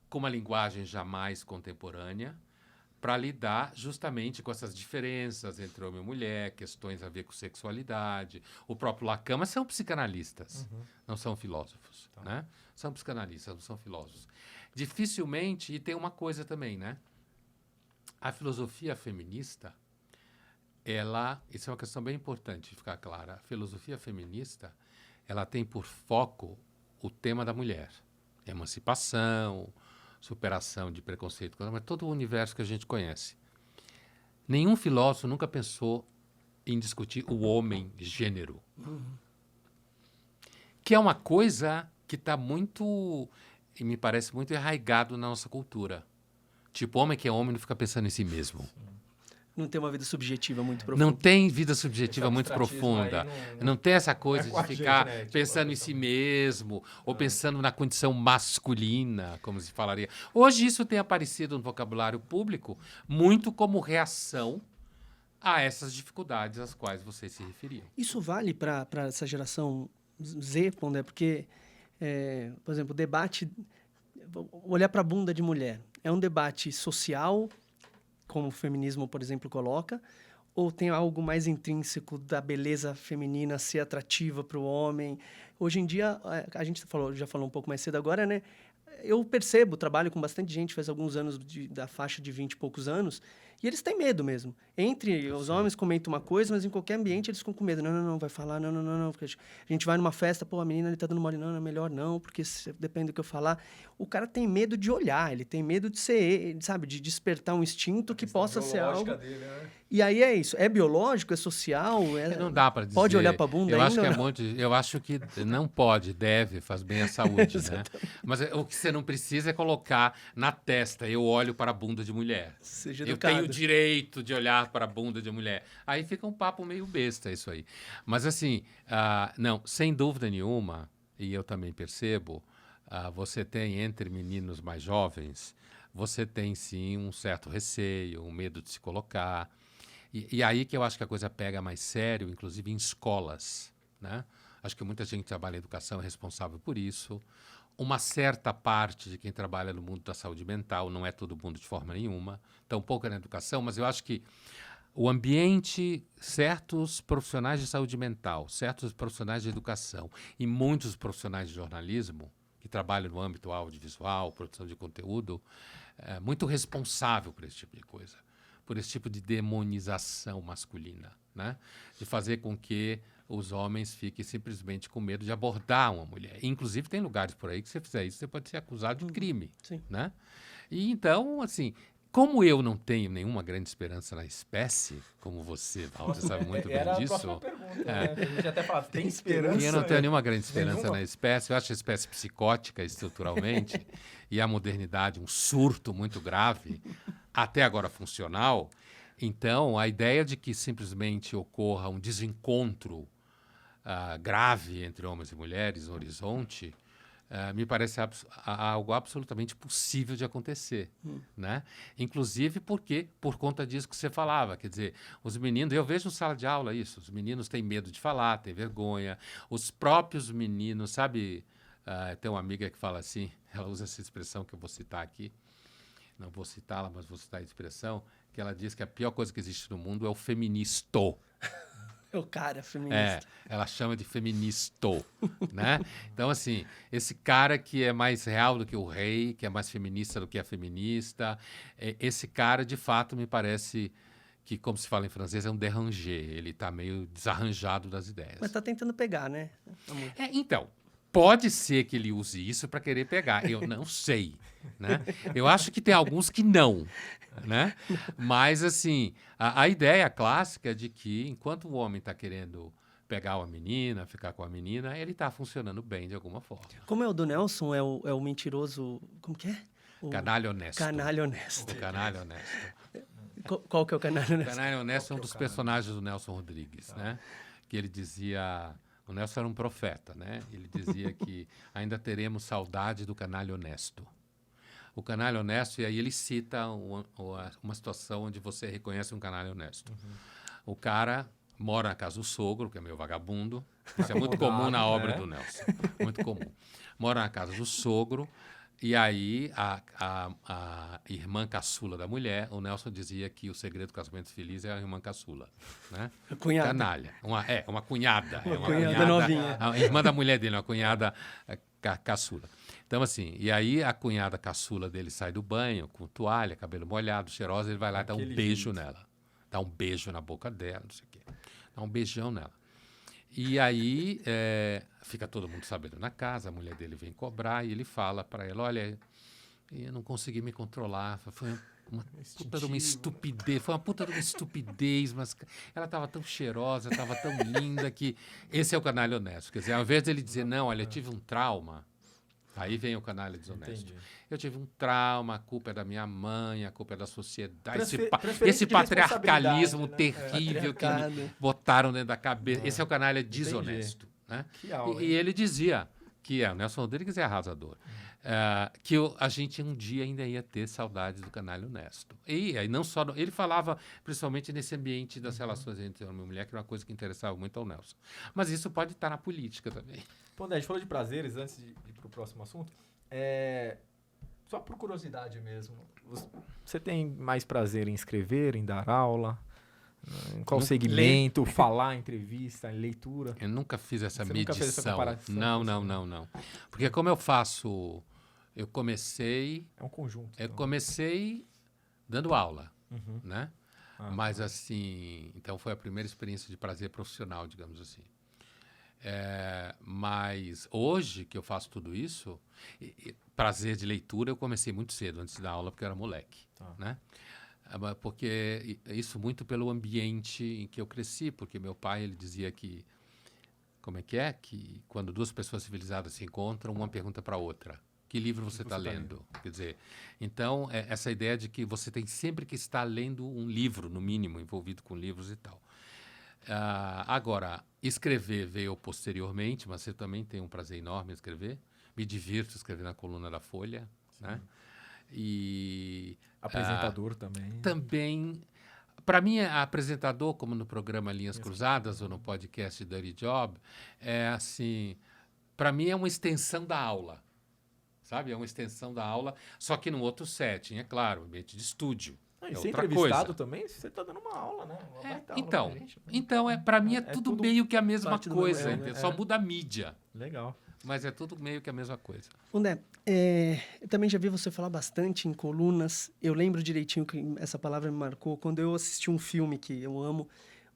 com uma linguagem jamais contemporânea para lidar justamente com essas diferenças entre homem e mulher, questões a ver com sexualidade. O próprio Lacan, mas são psicanalistas, não são filósofos. Né? São psicanalistas, não são filósofos. Dificilmente, e tem uma coisa também, né? A filosofia feminista, isso é uma questão bem importante de ficar clara, a filosofia feminista, ela tem por foco o tema da mulher. Emancipação, superação de preconceito, mas todo o universo que a gente conhece. Nenhum filósofo nunca pensou em discutir o homem-gênero. Que é uma coisa que está muito, e me parece muito arraigado na nossa cultura. Tipo, homem que é homem não fica pensando em si mesmo. Não tem uma vida subjetiva muito profunda. Não tem vida subjetiva muito profunda. Não tem essa coisa de ficar pensando em si mesmo ou pensando na condição masculina, como se falaria. Hoje isso tem aparecido no vocabulário público muito como reação a essas dificuldades às quais vocês se referiam. Isso vale para essa geração Z, Pondé, porque, por exemplo, o debate... Olhar para a bunda de mulher é um debate social, como o feminismo, por exemplo, coloca, ou tem algo mais intrínseco da beleza feminina ser atrativa para o homem? Hoje em dia, a gente já falou um pouco mais cedo agora, né? eu percebo, trabalho com bastante gente, faz alguns anos da faixa de 20 e poucos anos, e eles têm medo mesmo. Entre os homens comentam uma coisa, mas em qualquer ambiente eles ficam com medo. Não, vai falar, não. Porque a gente vai numa festa, pô, a menina ali tá dando mole. Não, é melhor não, porque depende do que eu falar. O cara tem medo de olhar, ele tem medo de ser, sabe, de despertar um instinto que possa ser algo. Dele, né? E aí é isso, é biológico, é social, Não dá para dizer. Pode olhar para a bunda eu ainda? Eu acho que não pode, deve, faz bem à saúde, né? Mas o que você não precisa é colocar na testa, eu olho para a bunda de mulher. Seja eu educado. tenho o direito de olhar para a bunda de mulher. Aí fica um papo meio besta isso aí. Mas assim, não, sem dúvida nenhuma, e eu também percebo, você tem entre meninos mais jovens, você tem sim um certo receio, um medo de se colocar. E aí que eu acho que a coisa pega mais sério, inclusive em escolas, né? Acho que muita gente que trabalha em educação é responsável por isso. Uma certa parte de quem trabalha no mundo da saúde mental, não é todo mundo de forma nenhuma, tampouco é na educação, mas eu acho que o ambiente, certos profissionais de saúde mental, certos profissionais de educação e muitos profissionais de jornalismo que trabalham no âmbito audiovisual, produção de conteúdo, é muito responsável por esse tipo de coisa. Por esse tipo de demonização masculina, né? De fazer com que os homens fiquem simplesmente com medo de abordar uma mulher. Inclusive, tem lugares por aí que, se você fizer isso, você pode ser acusado de crime. Sim. Né? E então, assim, como eu não tenho nenhuma grande esperança na espécie, como você, Walter, sabe muito bem Era disso. A próxima pergunta, né? A gente até fala, tem esperança? E eu não tenho nenhuma grande esperança na espécie. Eu acho a espécie psicótica estruturalmente e a modernidade um surto muito grave, até agora funcional. Então, a ideia de que simplesmente ocorra um desencontro grave entre homens e mulheres no horizonte me parece algo absolutamente possível de acontecer, né? Inclusive porque, por conta disso que você falava, quer dizer, os meninos, eu vejo em sala de aula isso, os meninos têm medo de falar, têm vergonha, os próprios meninos, sabe, tem uma amiga que fala assim, ela usa essa expressão que eu vou citar aqui, não vou citá-la, mas vou citar a expressão, que ela diz que a pior coisa que existe no mundo é o feministo. O cara feminista. Ela chama de feministo, né? Então, assim, esse cara que é mais real do que o rei, que é mais feminista do que a feminista, esse cara, de fato, me parece que, como se fala em francês, é um déranger. Ele está meio desarranjado das ideias. Mas está tentando pegar, né? Então, pode ser que ele use isso para querer pegar. Eu não sei, né? Eu acho que tem alguns que não, né? Mas, assim, a ideia clássica de que, enquanto o homem está querendo pegar uma menina, ficar com a menina, ele está funcionando bem de alguma forma. Como é o do Nelson? É o mentiroso... Como que é? Canalha honesto. Canalha honesto. O canalha honesto. Qual que é o canalha honesto? O canalha honesto é um dos personagens do Nelson Rodrigues, né? Que ele dizia... O Nelson era um profeta, né? Ele dizia que ainda teremos saudade do canalha honesto. O canalha honesto, e aí ele cita uma situação onde você reconhece um canalha honesto. O cara mora na casa do sogro, que é meio vagabundo. Isso é muito comum na obra do Nelson. Muito comum. Mora na casa do sogro, e aí a irmã caçula da mulher, o Nelson dizia que o segredo do casamento feliz é a irmã caçula, né? A cunhada. Canalha. Uma cunhada. Uma cunhada novinha. A irmã da mulher dele, uma cunhada caçula. Então, assim, e aí a cunhada caçula dele sai do banho com toalha, cabelo molhado, cheirosa, ele vai lá e dá um beijo nela. Dá um beijo na boca dela, não sei o quê. Dá um beijão nela. E aí fica todo mundo sabendo na casa, a mulher dele vem cobrar e ele fala para ela, olha, eu não consegui me controlar, foi uma puta de uma estupidez, foi uma puta de uma estupidez, mas ela estava tão cheirosa, estava tão linda que esse é o canalha honesto. Quer dizer, ao invés dele dizer, não, olha, eu tive um trauma, aí vem o canalha desonesto. Entendi. Eu tive um trauma, a culpa é da minha mãe, a culpa é da sociedade, esse patriarcalismo terrível que me botaram dentro da cabeça. Esse é o canalha desonesto. Né? E ele dizia que o Nelson Rodrigues é arrasador. Que a gente um dia ainda ia ter saudades do canalha honesto. E aí não só... Ele falava principalmente nesse ambiente das relações entre homem e mulher, que era uma coisa que interessava muito ao Nelson. Mas isso pode estar na política também. Bom, a gente falou de prazeres, antes de ir para o próximo assunto. Só por curiosidade mesmo, você tem mais prazer em escrever, em dar aula? Em qual segmento? Falar, entrevista, leitura? Eu nunca fiz essa Você medição. Nunca fez essa comparação? Não. Porque como eu faço eu comecei... É um conjunto. Eu então. comecei dando aula, Uhum. né? Ah, Mas assim, então foi a primeira experiência de prazer profissional, digamos assim. Mas hoje que eu faço tudo isso, prazer de leitura eu comecei muito cedo, antes da aula, porque eu era moleque, Tá. né? Porque isso muito pelo ambiente em que eu cresci, porque meu pai, ele dizia que, como é? Que quando duas pessoas civilizadas se encontram, uma pergunta para a outra: que livro você está lendo? Quer dizer, então, essa ideia de que você tem sempre que estar lendo um livro, no mínimo, envolvido com livros e tal. Agora, escrever veio posteriormente, mas eu também tenho um prazer enorme em escrever. Me divirto escrevendo na coluna da Folha, né? E... Apresentador também. Também, para mim, apresentador, como no programa Linhas Cruzadas ou no podcast Dirty Job, assim, para mim é uma extensão da aula, sabe? É uma extensão da aula, só que num outro setting, é claro, ambiente de estúdio. E É ser outra entrevistado coisa. também, você está dando uma aula, né? Uma baita aula Então, pra gente, né? para mim é tudo meio que a mesma parte do coisa, mesmo, entendeu? né? Só muda a mídia, Legal. mas é tudo meio que a mesma coisa. Pondé, eu também já vi você falar bastante em colunas. Eu lembro direitinho que essa palavra me marcou quando eu assisti um filme que eu amo,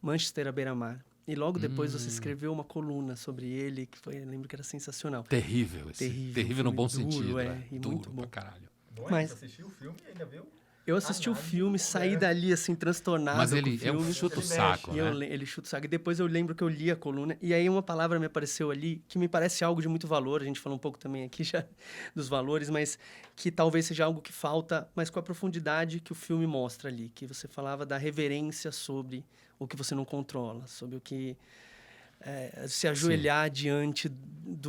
Manchester à beira-mar. E logo depois você escreveu uma coluna sobre ele, que foi, eu lembro que era sensacional. Terrível esse. Terrível no filme bom duro, sentido. e Duro muito bom. pra caralho. Mas- Você assistiu o filme e ainda viu? Eu assisti o Análise filme, do saí Pondé. dali assim, transtornado Mas com o ele é um filme. chuta o Ele saco, mexe. E né? ele chuta o saco. E depois eu lembro que eu li a coluna, e aí uma palavra me apareceu ali que me parece algo de muito valor. A gente falou um pouco também aqui já dos valores, mas que talvez seja algo que falta, mas com a profundidade que o filme mostra ali. Que você falava da reverência sobre o que você não controla, sobre o que... se ajoelhar diante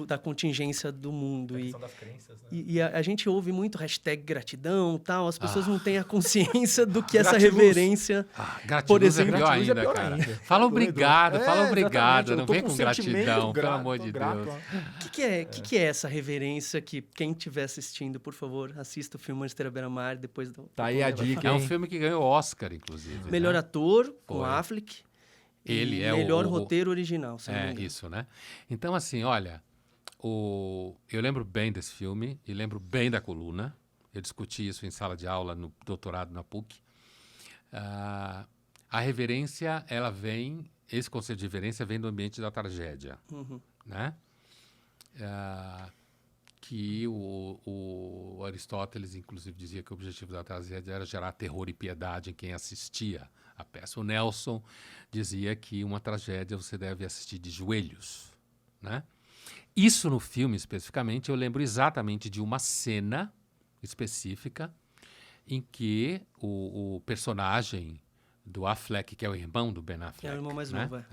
da contingência do mundo. A E, questão das crenças, né? e a gente ouve muito hashtag gratidão, tal. As pessoas não têm a consciência do que essa Gratiluz. reverência... Gratiluz Por exemplo, é pior gratiluz é ainda, pior cara. ainda. Fala Doido. obrigado, fala exatamente. obrigado. Eu Não tô vem com com um sentimento gratidão, pelo grato, amor tô de grato, Deus. ó. Que é essa reverência que quem estiver assistindo, por favor, assista o filme Manchester à beira-mar depois do... Tá aí a do- dica, É um hein? filme que ganhou Oscar, inclusive. Melhor né? ator, com Foi. Affleck. Ele e é melhor o- roteiro original, se eu não me engano. Isso, né? Então, assim, olha, eu lembro bem desse filme e lembro bem da coluna. Eu discuti isso em sala de aula no doutorado na PUC. A reverência, ela vem, esse conceito de reverência vem do ambiente da tragédia, Uhum. né? Que o Aristóteles, inclusive, dizia que o objetivo da tragédia era gerar terror e piedade em quem assistia a peça. O Nelson dizia que uma tragédia você deve assistir de joelhos, né? Isso no filme, especificamente, eu lembro exatamente de uma cena específica em que o personagem do Affleck, que é o irmão do Ben Affleck... É o irmão mais né? novo,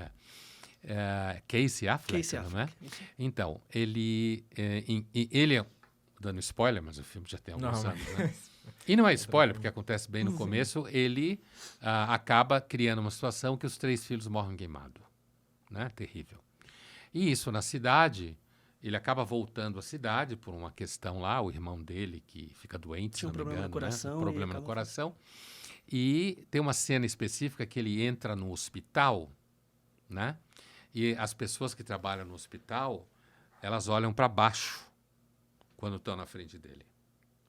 Casey Affleck, Casey não é? Affleck. Isso. Então, ele é... Dando spoiler, mas o filme já tem alguns Não, anos, né? E não é spoiler, porque acontece bem no começo. Ele acaba criando uma situação que os 3 filhos morrem queimados. Né? Terrível. E isso na cidade, ele acaba voltando à cidade por uma questão lá, o irmão dele que fica doente, Tinha um se não me problema no engano, coração né? Um e problema no acaba- coração. E tem uma cena específica que ele entra no hospital, né? E as pessoas que trabalham no hospital, elas olham para baixo quando estão na frente dele,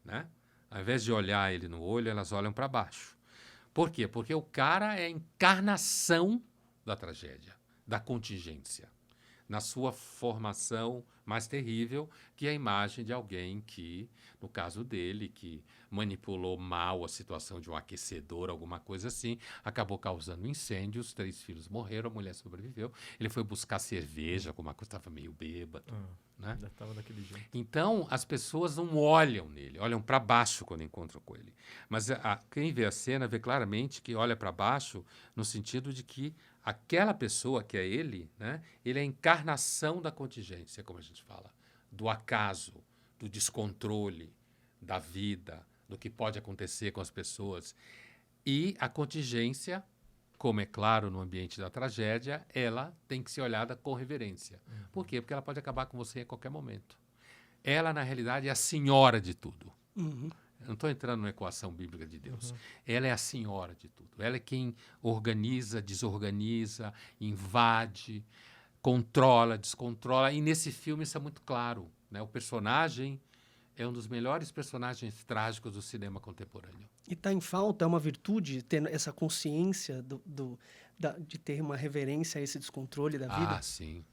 né? Ao invés de olhar ele no olho, elas olham para baixo. Por quê? Porque o cara é a encarnação da tragédia, da contingência, na sua formação mais terrível, que é a imagem de alguém que, no caso dele, que manipulou mal a situação de um aquecedor, alguma coisa assim, acabou causando um incêndio, os 3 filhos morreram, a mulher sobreviveu, ele foi buscar cerveja, alguma coisa, estava meio bêbado, né? Ainda tava daquele jeito. Então, as pessoas não olham nele, olham para baixo quando encontram com ele. Mas quem vê a cena vê claramente que olha para baixo no sentido de que aquela pessoa que é ele, né, ele é a encarnação da contingência, como a gente fala, do acaso, do descontrole, da vida, do que pode acontecer com as pessoas. E a contingência, como é claro no ambiente da tragédia, ela tem que ser olhada com reverência. Por quê? Porque ela pode acabar com você a qualquer momento. Ela, na realidade, é a senhora de tudo. Uhum. Eu não estou entrando na equação bíblica de Deus. Ela é a senhora de tudo. Ela é quem organiza, desorganiza, invade, controla, descontrola. E nesse filme isso é muito claro, né? O personagem é um dos melhores personagens trágicos do cinema contemporâneo. E tá em falta, é uma virtude ter essa consciência de ter uma reverência a esse descontrole da vida? Ah, sim.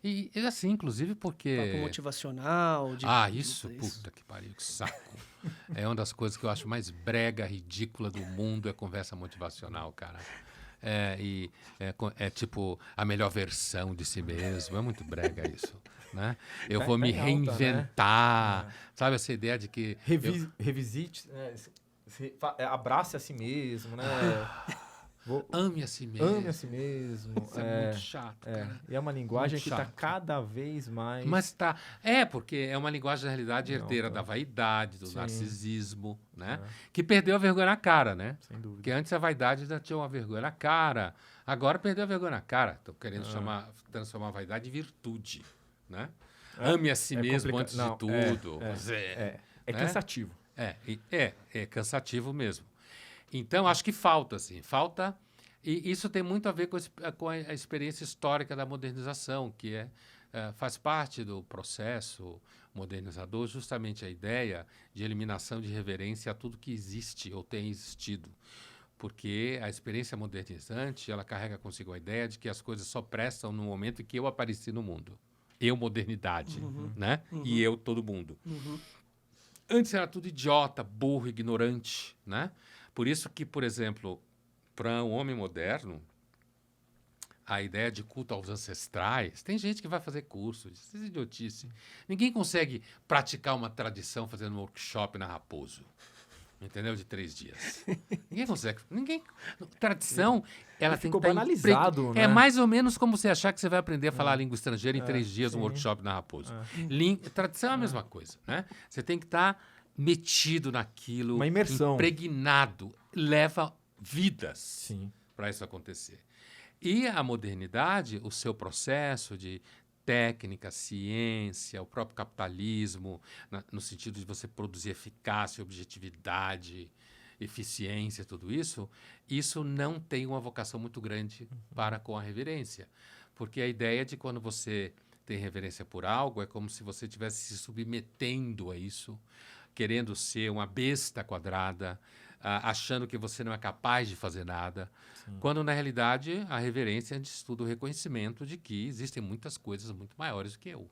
E assim, inclusive porque... Papo motivacional. Isso, puta que pariu, que saco. É uma das coisas que eu acho mais brega, ridícula do mundo, é conversa motivacional, cara. É tipo a melhor versão de si mesmo, é muito brega isso. Né? Eu vou me reinventar, né? Sabe essa ideia de que... Revisite, né? Abrace a si mesmo, né? Ame a si mesmo. Ame a si mesmo. Isso é muito chato, cara. E é uma linguagem que está cada vez mais... Mas tá... porque é uma linguagem, na realidade, herdeira da vaidade, do narcisismo, né? Que perdeu a vergonha na cara, né? Sem dúvida. Porque antes a vaidade ainda tinha uma vergonha na cara. Agora perdeu a vergonha na cara. Estão querendo transformar a vaidade em virtude, né? Ame a si mesmo antes de tudo. É cansativo. É cansativo mesmo. Então, acho que falta, assim. E isso tem muito a ver com a experiência histórica da modernização, que faz parte do processo modernizador, justamente a ideia de eliminação de reverência a tudo que existe ou tem existido. Porque a experiência modernizante, ela carrega consigo a ideia de que as coisas só prestam no momento em que eu apareci no mundo. Eu, modernidade, né? E eu, todo mundo. Antes era tudo idiota, burro, ignorante, né? Por isso que, por exemplo, para um homem moderno, a ideia de culto aos ancestrais, tem gente que vai fazer curso, isso é idiotice. Ninguém consegue praticar uma tradição fazendo um workshop na Raposo, entendeu? De 3 dias. Ninguém consegue. Tradição, ela tem que estar banalizado, né? É mais ou menos como você achar que você vai aprender a falar a língua estrangeira em 3 dias num workshop na Raposo. Tradição é a mesma coisa, né? Você tem que estar metido naquilo, uma imersão, impregnado, leva vidas para isso acontecer. E a modernidade, o seu processo de técnica, ciência, o próprio capitalismo, no sentido de você produzir eficácia, objetividade, eficiência, tudo isso não tem uma vocação muito grande para com a reverência. Porque a ideia de quando você tem reverência por algo é como se você estivesse se submetendo a isso, querendo ser uma besta quadrada, achando que você não é capaz de fazer nada, quando, na realidade, a reverência é, de tudo, o reconhecimento de que existem muitas coisas muito maiores do que eu.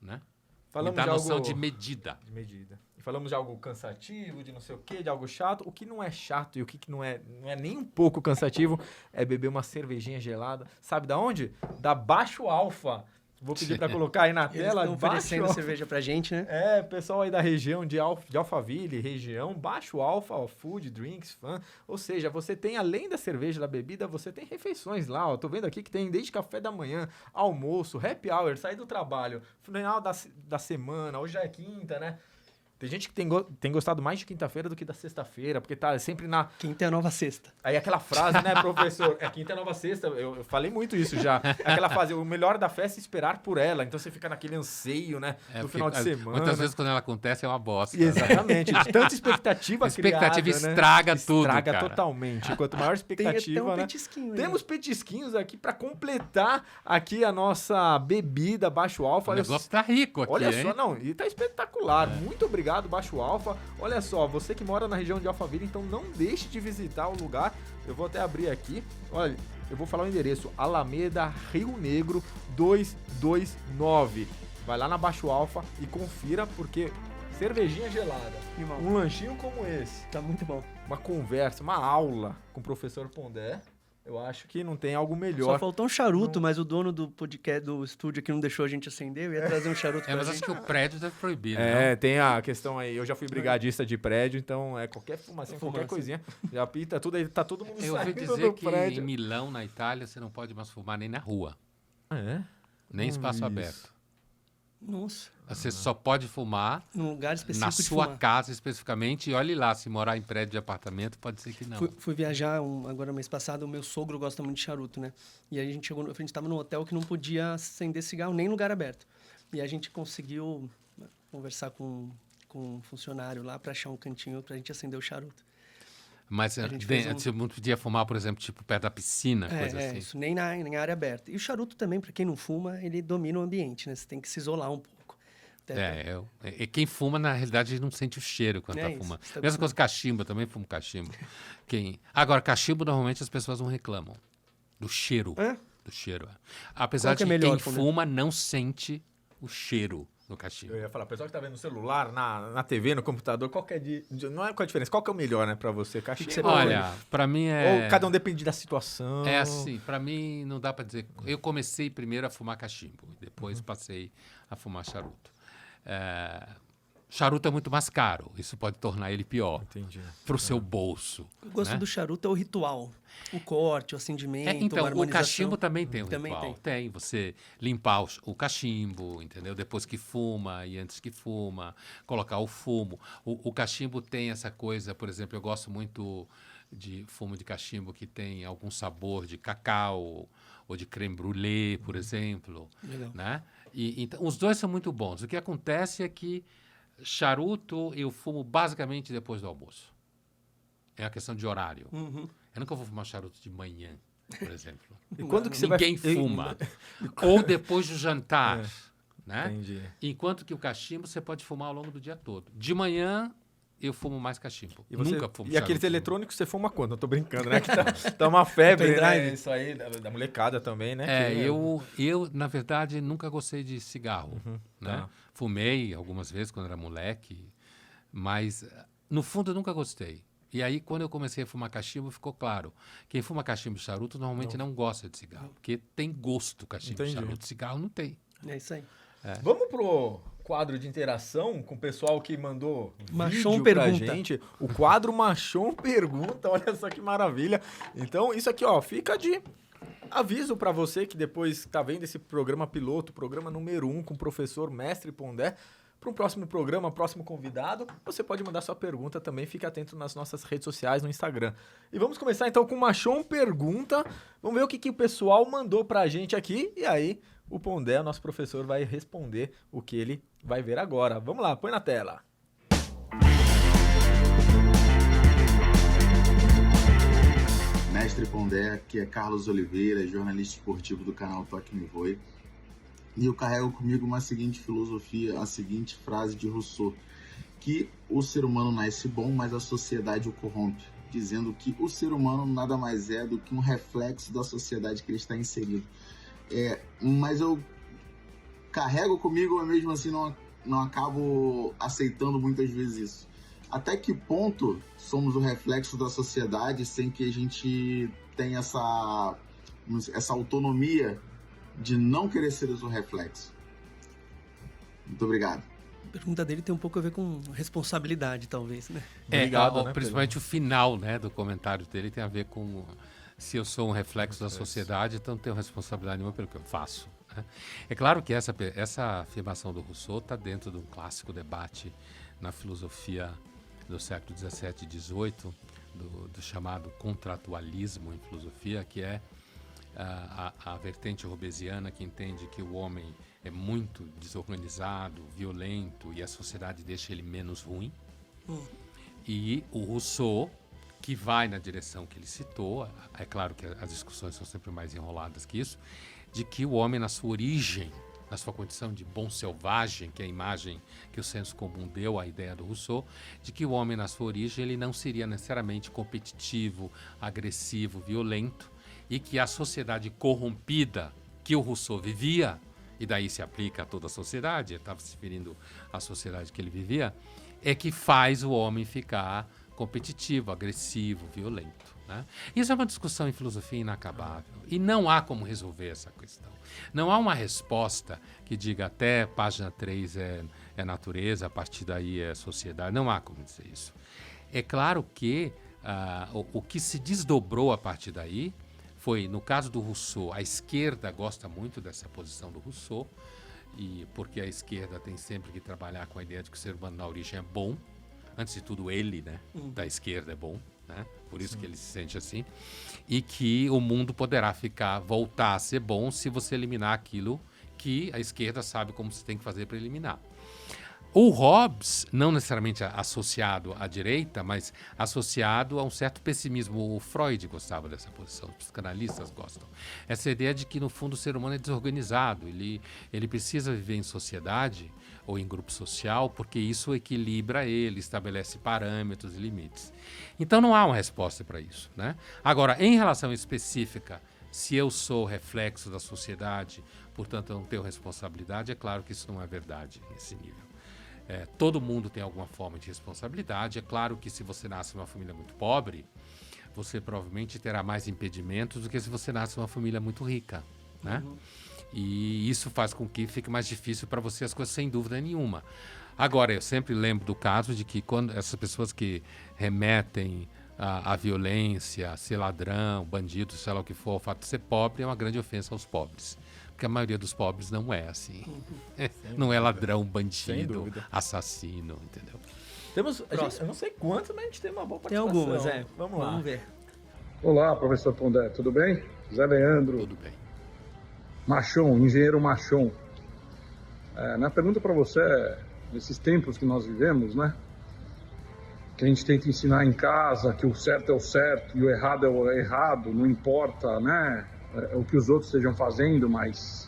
Né? Falamos da de noção algo... de medida. E falamos de algo cansativo, de não sei o quê, de algo chato. O que não é chato e o que não é nem um pouco cansativo é beber uma cervejinha gelada. Sabe da onde? Da Baixo Alfa. Vou pedir para colocar aí na tela. Eles estão oferecendo cerveja pra gente, né? Pessoal aí da região de Alphaville, região Baixo Alfa, Food, Drinks, Fan. Ou seja, você tem, além da cerveja, da bebida, você tem refeições lá. Ó. Tô vendo aqui que tem desde café da manhã, almoço, happy hour, sair do trabalho, final da semana, hoje já é quinta, né? Tem gente que tem gostado mais de quinta-feira do que da sexta-feira, porque tá sempre na... Quinta é a nova sexta. Aí aquela frase, né, professor? Quinta é a nova sexta. Eu falei muito isso já. Aquela frase, o melhor da festa é esperar por ela. Então você fica naquele anseio, né, do final de semana. Muitas vezes quando ela acontece é uma bosta. Exatamente. De tanta expectativa expectativa criada, estraga né? tudo, Estraga cara. totalmente. Quanto maior a expectativa, né? Temos petisquinhos aqui para completar aqui a nossa bebida Baixo Alfa. O negócio tá rico aqui, olha hein? só, não, e tá espetacular. Muito obrigado, Baixo Alfa. Olha só, você que mora na região de Alphaville, então não deixe de visitar o lugar. Eu vou até abrir aqui. Olha, eu vou falar o endereço. Alameda, Rio Negro, 229. Vai lá na Baixo Alfa e confira, porque cervejinha gelada, um lanchinho como esse, tá muito bom. Uma conversa, uma aula com o professor Pondé. Eu acho que não tem algo melhor. Só faltou um charuto, mas o dono do podcast, do estúdio aqui não deixou a gente acender. Eu ia trazer um charuto pra mas gente. acho que o prédio deve proibir, né? Tem a questão aí. Eu já fui brigadista de prédio, então qualquer fumacinha, qualquer coisinha. Já pita tudo aí, tá todo mundo eu saindo ouvi dizer que prédio. em Milão, na Itália, você não pode mais fumar nem na rua. Nem em espaço aberto. Nossa. Você só pode fumar num lugar específico na sua casa especificamente. E olhe lá, se morar em prédio de apartamento, pode ser que não. Fui viajar agora mês passado, o meu sogro gosta muito de charuto, né? E aí a gente estava num hotel que não podia acender cigarro nem em lugar aberto. E a gente conseguiu conversar com um funcionário lá para achar um cantinho pra gente acender o charuto. Mas você não podia fumar, por exemplo, tipo perto da piscina, coisa assim? Isso, nem na área aberta. E o charuto também, para quem não fuma, ele domina o ambiente, né? Você tem que se isolar um pouco. Quem fuma, na realidade, não sente o cheiro quando tá fumando. Mesma coisa cachimbo, eu também fumo cachimbo. Agora, cachimbo, normalmente, as pessoas não reclamam do cheiro. Do cheiro. Apesar de que quem fuma não sente o cheiro no cachimbo. Eu ia falar, pessoal que tá vendo no celular, na TV, no computador, qual que é não é qual a diferença? Qual que é o melhor, né, pra você? Cachimbo? Olha, pra mim é... Ou cada um depende da situação? É assim, pra mim não dá pra dizer... Eu comecei primeiro a fumar cachimbo, depois passei a fumar charuto. Charuto é muito mais caro, isso pode tornar ele pior. Entendi. Pro seu bolso. O gosto do charuto é o ritual. O corte, o acendimento, então, a harmonização. o cachimbo também tem um ritual. Tem. Você limpar o cachimbo, entendeu? Depois que fuma e antes que fuma, colocar o fumo. O cachimbo tem essa coisa, por exemplo, eu gosto muito de fumo de cachimbo que tem algum sabor de cacau ou de creme brulee, por exemplo. Legal. Né? Então, os dois são muito bons. O que acontece é que charuto eu fumo basicamente depois do almoço. É uma questão de horário. Eu nunca vou fumar charuto de manhã, por exemplo. E quando que Ninguém fuma. Ou depois do jantar. Né? Entendi. Enquanto que o cachimbo você pode fumar ao longo do dia todo. De manhã eu fumo mais cachimbo. Nunca fumo charuto. E aqueles eletrônicos você fuma quando? Eu tô brincando, né? Que tá uma febre, né? Isso aí, da molecada também, né? Eu, na verdade, nunca gostei de cigarro. Né? Tá. Fumei algumas vezes quando era moleque, mas no fundo eu nunca gostei. E aí, quando eu comecei a fumar cachimbo, ficou claro. Quem fuma cachimbo e charuto normalmente não gosta de cigarro, porque tem gosto cachimbo e charuto. Cigarro não tem. É isso aí. Vamos pro quadro de interação com o pessoal que mandou Machon vídeo pra Pergunta. gente. O quadro Machon Pergunta, olha só que maravilha. Então, isso aqui, ó, fica de aviso pra você que depois tá vendo esse programa piloto, programa número 1 com o professor Mestre Pondé. Para um próximo programa, próximo convidado, você pode mandar sua pergunta também. Fique atento nas nossas redes sociais, no Instagram. E vamos começar então com o Machon Pergunta. Vamos ver o que o pessoal mandou pra gente aqui. E aí, o Pondé, nosso professor, vai responder o que ele vai ver agora. Vamos lá, põe na tela. Mestre Pondé, aqui é Carlos Oliveira, jornalista esportivo do canal Toque Me Voe. E eu carrego comigo uma seguinte filosofia, a seguinte frase de Rousseau, que o ser humano nasce bom, mas a sociedade o corrompe, dizendo que o ser humano nada mais é do que um reflexo da sociedade que ele está inserido. Mas eu carrego comigo, mas mesmo assim não acabo aceitando muitas vezes isso. Até que ponto somos o reflexo da sociedade sem que a gente tenha essa autonomia de não querer ser o reflexo? Muito obrigado. A pergunta dele tem um pouco a ver com responsabilidade, talvez, né? Obrigado, né, principalmente o final, né, do comentário dele tem a ver com se eu sou um reflexo da sociedade, então não tenho responsabilidade nenhuma pelo que eu faço. Né? É claro que essa afirmação do Rousseau está dentro de um clássico debate na filosofia do século XVII e XVIII, do chamado contratualismo em filosofia, que é a vertente hobbesiana que entende que o homem é muito desorganizado, violento e a sociedade deixa ele menos ruim. E o Rousseau, que vai na direção que ele citou, é claro que as discussões são sempre mais enroladas que isso, de que o homem na sua origem, na sua condição de bom selvagem, que é a imagem que o senso comum deu à ideia do Rousseau, de que o homem na sua origem ele não seria necessariamente competitivo, agressivo, violento, e que a sociedade corrompida que o Rousseau vivia, e daí se aplica a toda a sociedade, ele estava se referindo à sociedade que ele vivia, é que faz o homem ficar competitivo, agressivo, violento. Né? Isso é uma discussão em filosofia inacabável. E não há como resolver essa questão. Não há uma resposta que diga até página 3 é natureza, a partir daí é sociedade. Não há como dizer isso. É claro que o que se desdobrou a partir daí foi, no caso do Rousseau, a esquerda gosta muito dessa posição do Rousseau, porque a esquerda tem sempre que trabalhar com a ideia de que o ser humano na origem é bom. Antes de tudo, ele, né, da esquerda é bom, né? Por isso que ele se sente assim. E que o mundo poderá voltar a ser bom se você eliminar aquilo que a esquerda sabe como se tem que fazer para eliminar. O Hobbes, não necessariamente associado à direita, mas associado a um certo pessimismo. O Freud gostava dessa posição, os psicanalistas gostam. Essa ideia de que, no fundo, o ser humano é desorganizado. Ele precisa viver em sociedade ou em grupo social, porque isso equilibra ele, estabelece parâmetros e limites. Então, não há uma resposta para isso, né? Agora, em relação específica, se eu sou reflexo da sociedade, portanto, eu não tenho responsabilidade, é claro que isso não é verdade nesse nível. Todo mundo tem alguma forma de responsabilidade. É claro que se você nasce numa família muito pobre, você provavelmente terá mais impedimentos do que se você nasce numa família muito rica, né? E isso faz com que fique mais difícil para você as coisas, sem dúvida nenhuma. Agora, eu sempre lembro do caso de que quando essas pessoas que remetem à violência, a ser ladrão, bandido, sei lá o que for, o fato de ser pobre é uma grande ofensa aos pobres. Porque a maioria dos pobres não é assim. Não é ladrão, bandido, assassino, entendeu? Temos, eu não sei quantos, mas a gente tem uma boa participação. Tem algumas, Vamos lá. Vamos ver. Olá, professor Pondé, tudo bem? Zé Leandro, Tudo bem. Machon, engenheiro Machon. Minha pergunta para você nesses tempos que nós vivemos, né? Que a gente tenta ensinar em casa que o certo é o certo e o errado é o errado, não importa, né? O que os outros estejam fazendo, mas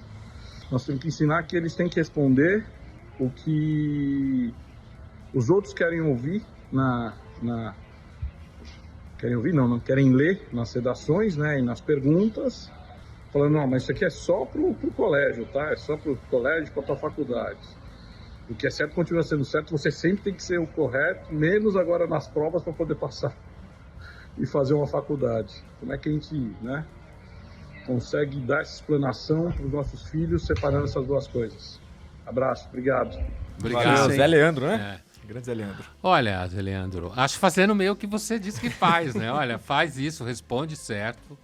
nós temos que ensinar que eles têm que responder o que os outros querem ouvir querem ouvir, não querem ler nas redações, né, e nas perguntas, falando, não, mas isso aqui é só pro colégio, tá? É só pro colégio, pra tua faculdade. O que é certo continua sendo certo, você sempre tem que ser o correto, menos agora nas provas para poder passar e fazer uma faculdade. Como é que a gente, né, consegue dar essa explanação para os nossos filhos, separando essas duas coisas? Abraço, obrigado. Obrigado. Valeu, Zé Leandro, né? Grande Zé Leandro. Olha, Zé Leandro, acho fazendo meio o que você disse que faz, né? Olha, faz isso, responde certo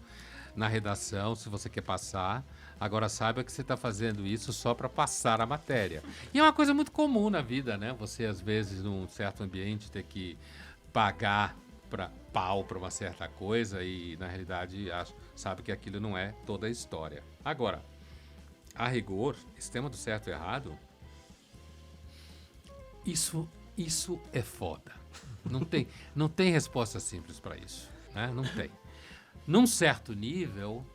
na redação, se você quer passar. Agora saiba que você está fazendo isso só para passar a matéria. E é uma coisa muito comum na vida, né? Você, às vezes, num certo ambiente, ter que pagar pau para uma certa coisa e, na realidade, sabe que aquilo não é toda a história. Agora, a rigor, esse tema do certo e errado, isso é foda. Não tem resposta simples para isso, né? Não tem. Num certo nível,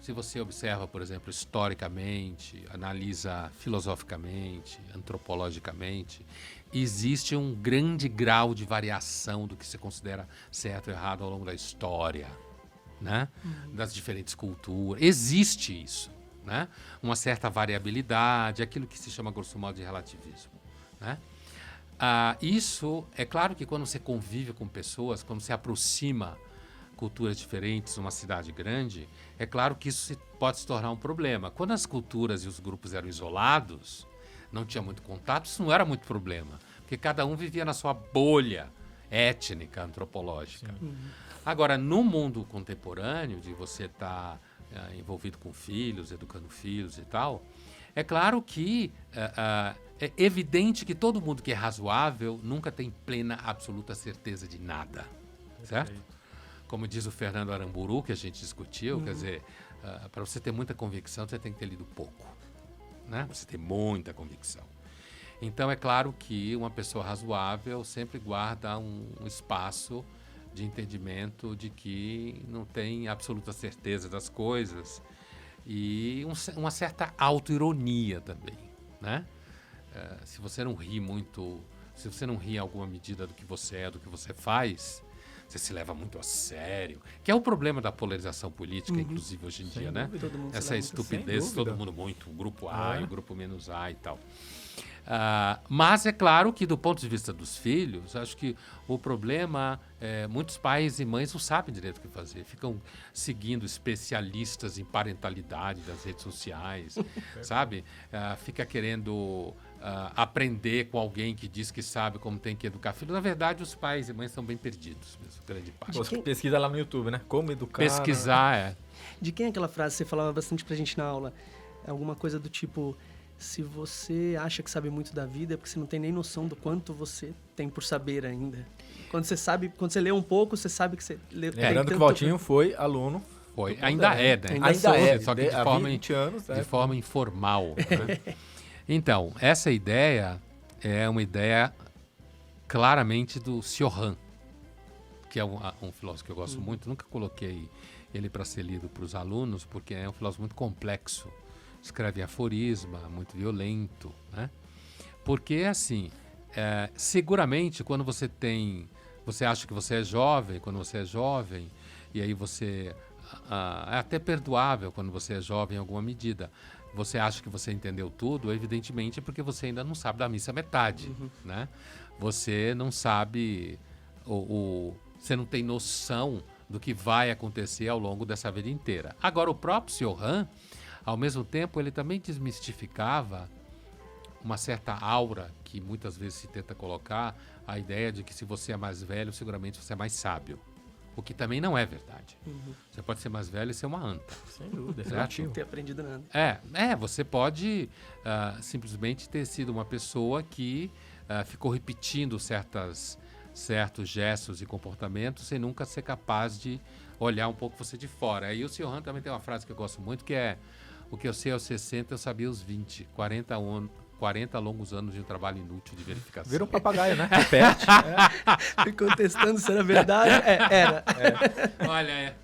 se você observa, por exemplo, historicamente, analisa filosoficamente, antropologicamente, existe um grande grau de variação do que se considera certo e errado ao longo da história, né? Das diferentes culturas. Existe isso, né? Uma certa variabilidade, aquilo que se chama, grosso modo, de relativismo, né? Isso, é claro que quando você convive com pessoas, quando você aproxima culturas diferentes numa cidade grande, é claro que isso pode se tornar um problema. Quando as culturas e os grupos eram isolados, não tinha muito contato, isso não era muito problema, porque cada um vivia na sua bolha étnica, antropológica. Agora, no mundo contemporâneo, de você estar envolvido com filhos, educando filhos e tal, é claro que é evidente que todo mundo que é razoável nunca tem plena, absoluta certeza de nada, certo? Como diz o Fernando Aramburu, que a gente discutiu, quer dizer, para você ter muita convicção, você tem que ter lido pouco, né? Você tem muita convicção. Então, é claro que uma pessoa razoável sempre guarda um espaço de entendimento de que não tem absoluta certeza das coisas e uma certa autoironia também, né? Se você não ri muito, se você não ri em alguma medida do que você é, do que você faz, você se leva muito a sério, que é o problema da polarização política, inclusive hoje em dia, né? Essa estupidez, todo mundo muito, o grupo A e o grupo menos A e tal. Mas é claro que, do ponto de vista dos filhos, acho que o problema muitos pais e mães não sabem direito o que fazer, ficam seguindo especialistas em parentalidade das redes sociais, sabe? Fica querendo aprender com alguém que diz que sabe como tem que educar filho. Na verdade, os pais e mães estão bem perdidos mesmo, grande parte. Pesquisa lá no YouTube, né? Como educar. Pesquisar, De quem é aquela frase que você falava bastante pra gente na aula? É alguma coisa do tipo: se você acha que sabe muito da vida, é porque você não tem nem noção do quanto você tem por saber ainda. Quando você lê um pouco, você sabe que você lê. Lembrando que o Valtinho foi aluno. Foi. Ainda é, né? Ainda é. Só que de forma informal. Né? Então, essa ideia é uma ideia claramente do Cioran, que é um filósofo que eu gosto muito. Nunca coloquei ele para ser lido para os alunos, porque é um filósofo muito complexo. Escreve aforisma, muito violento, né? Porque, assim, seguramente, quando você acha que você é jovem, quando você é jovem, e aí você... é até perdoável quando você é jovem em alguma medida. Você acha que você entendeu tudo, evidentemente, porque você ainda não sabe da missa metade, né? Você não sabe, você não tem noção do que vai acontecer ao longo dessa vida inteira. Agora, o próprio Cioran, ao mesmo tempo, ele também desmistificava uma certa aura que muitas vezes se tenta colocar, a ideia de que se você é mais velho, seguramente você é mais sábio. O que também não é verdade. Você pode ser mais velho e ser uma anta. Sem dúvida, é Não relativo. ter aprendido nada. Você pode simplesmente ter sido uma pessoa que ficou repetindo certos gestos e comportamentos sem nunca ser capaz de olhar um pouco você de fora. Aí o Cioran também tem uma frase que eu gosto muito, que é: o que eu sei aos 60, eu sabia aos 20. 40 longos anos de um trabalho inútil de verificação. Vira um papagaio, né? Repete. Ficou testando se era verdade. Era. Olha,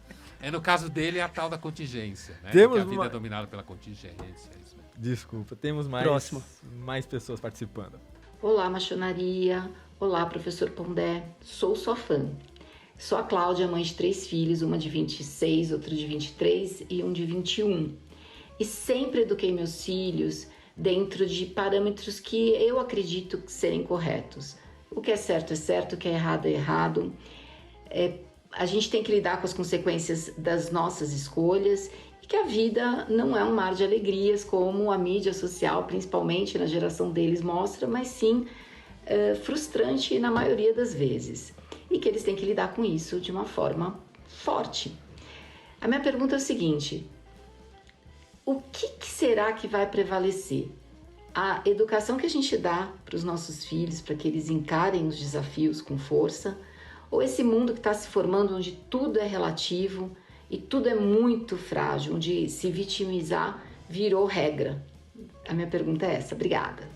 no caso dele é a tal da contingência, né? Temos Que a vida uma- é dominada pela contingência. É isso mesmo. Desculpa, temos Próximo. mais pessoas participando. Olá, maçonaria. Olá, professor Pondé. Sou sua fã. Sou a Cláudia, mãe de 3 filhos, uma de 26, outra de 23 e um de 21. E sempre eduquei meus filhos dentro de parâmetros que eu acredito serem corretos. O que é certo, o que é errado. A gente tem que lidar com as consequências das nossas escolhas e que a vida não é um mar de alegrias, como a mídia social, principalmente na geração deles, mostra, mas sim frustrante na maioria das vezes. E que eles têm que lidar com isso de uma forma forte. A minha pergunta é o seguinte: o que será que vai prevalecer? A educação que a gente dá para os nossos filhos, para que eles encarem os desafios com força, ou esse mundo que está se formando, onde tudo é relativo e tudo é muito frágil, onde se vitimizar virou regra? A minha pergunta é essa. Obrigada.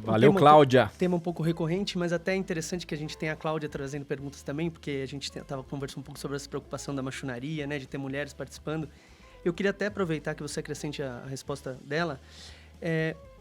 Valeu, Tema- Cláudia. Tema um pouco recorrente, mas até é interessante que a gente tenha a Cláudia trazendo perguntas também, porque a gente estava conversando um pouco sobre essa preocupação da maçonaria, né, de ter mulheres participando. Eu queria até aproveitar que você acrescente a resposta dela.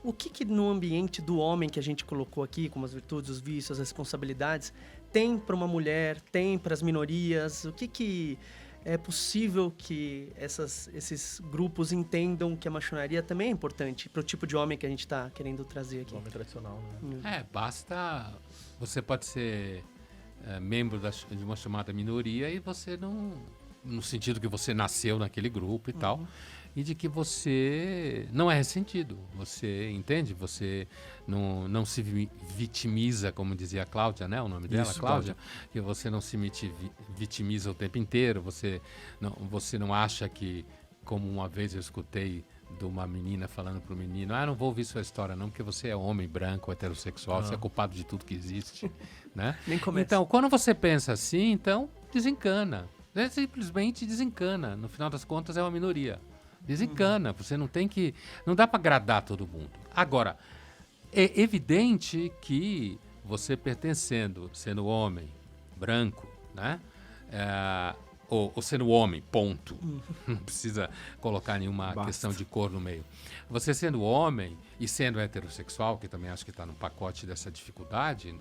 O que no ambiente do homem que a gente colocou aqui, como as virtudes, os vícios, as responsabilidades, tem para uma mulher, tem para as minorias? O que é possível que esses grupos entendam que a maçonaria também é importante para o tipo de homem que a gente está querendo trazer aqui? Homem tradicional, né? Basta... Você pode ser membro de uma chamada minoria e você não... No sentido que você nasceu naquele grupo e tal, e de que você não é ressentido. Você entende? Você não se vitimiza, como dizia a Cláudia, né? O nome dela, Isso, Cláudia. Que você não se vitimiza o tempo inteiro. Você não acha que, como uma vez eu escutei de uma menina falando para o menino: não vou ouvir sua história não, porque você é homem branco, heterossexual, você é culpado de tudo que existe, né? Nem começa. Então, quando você pensa assim, então desencana. Simplesmente desencana. No final das contas, é uma minoria. Desencana. Você não tem que... Não dá para agradar todo mundo. Agora, é evidente que você sendo homem, branco, né? Ou sendo homem, ponto. Não precisa colocar nenhuma questão de cor no meio. Você sendo homem e sendo heterossexual, que também acho que está no pacote dessa dificuldade...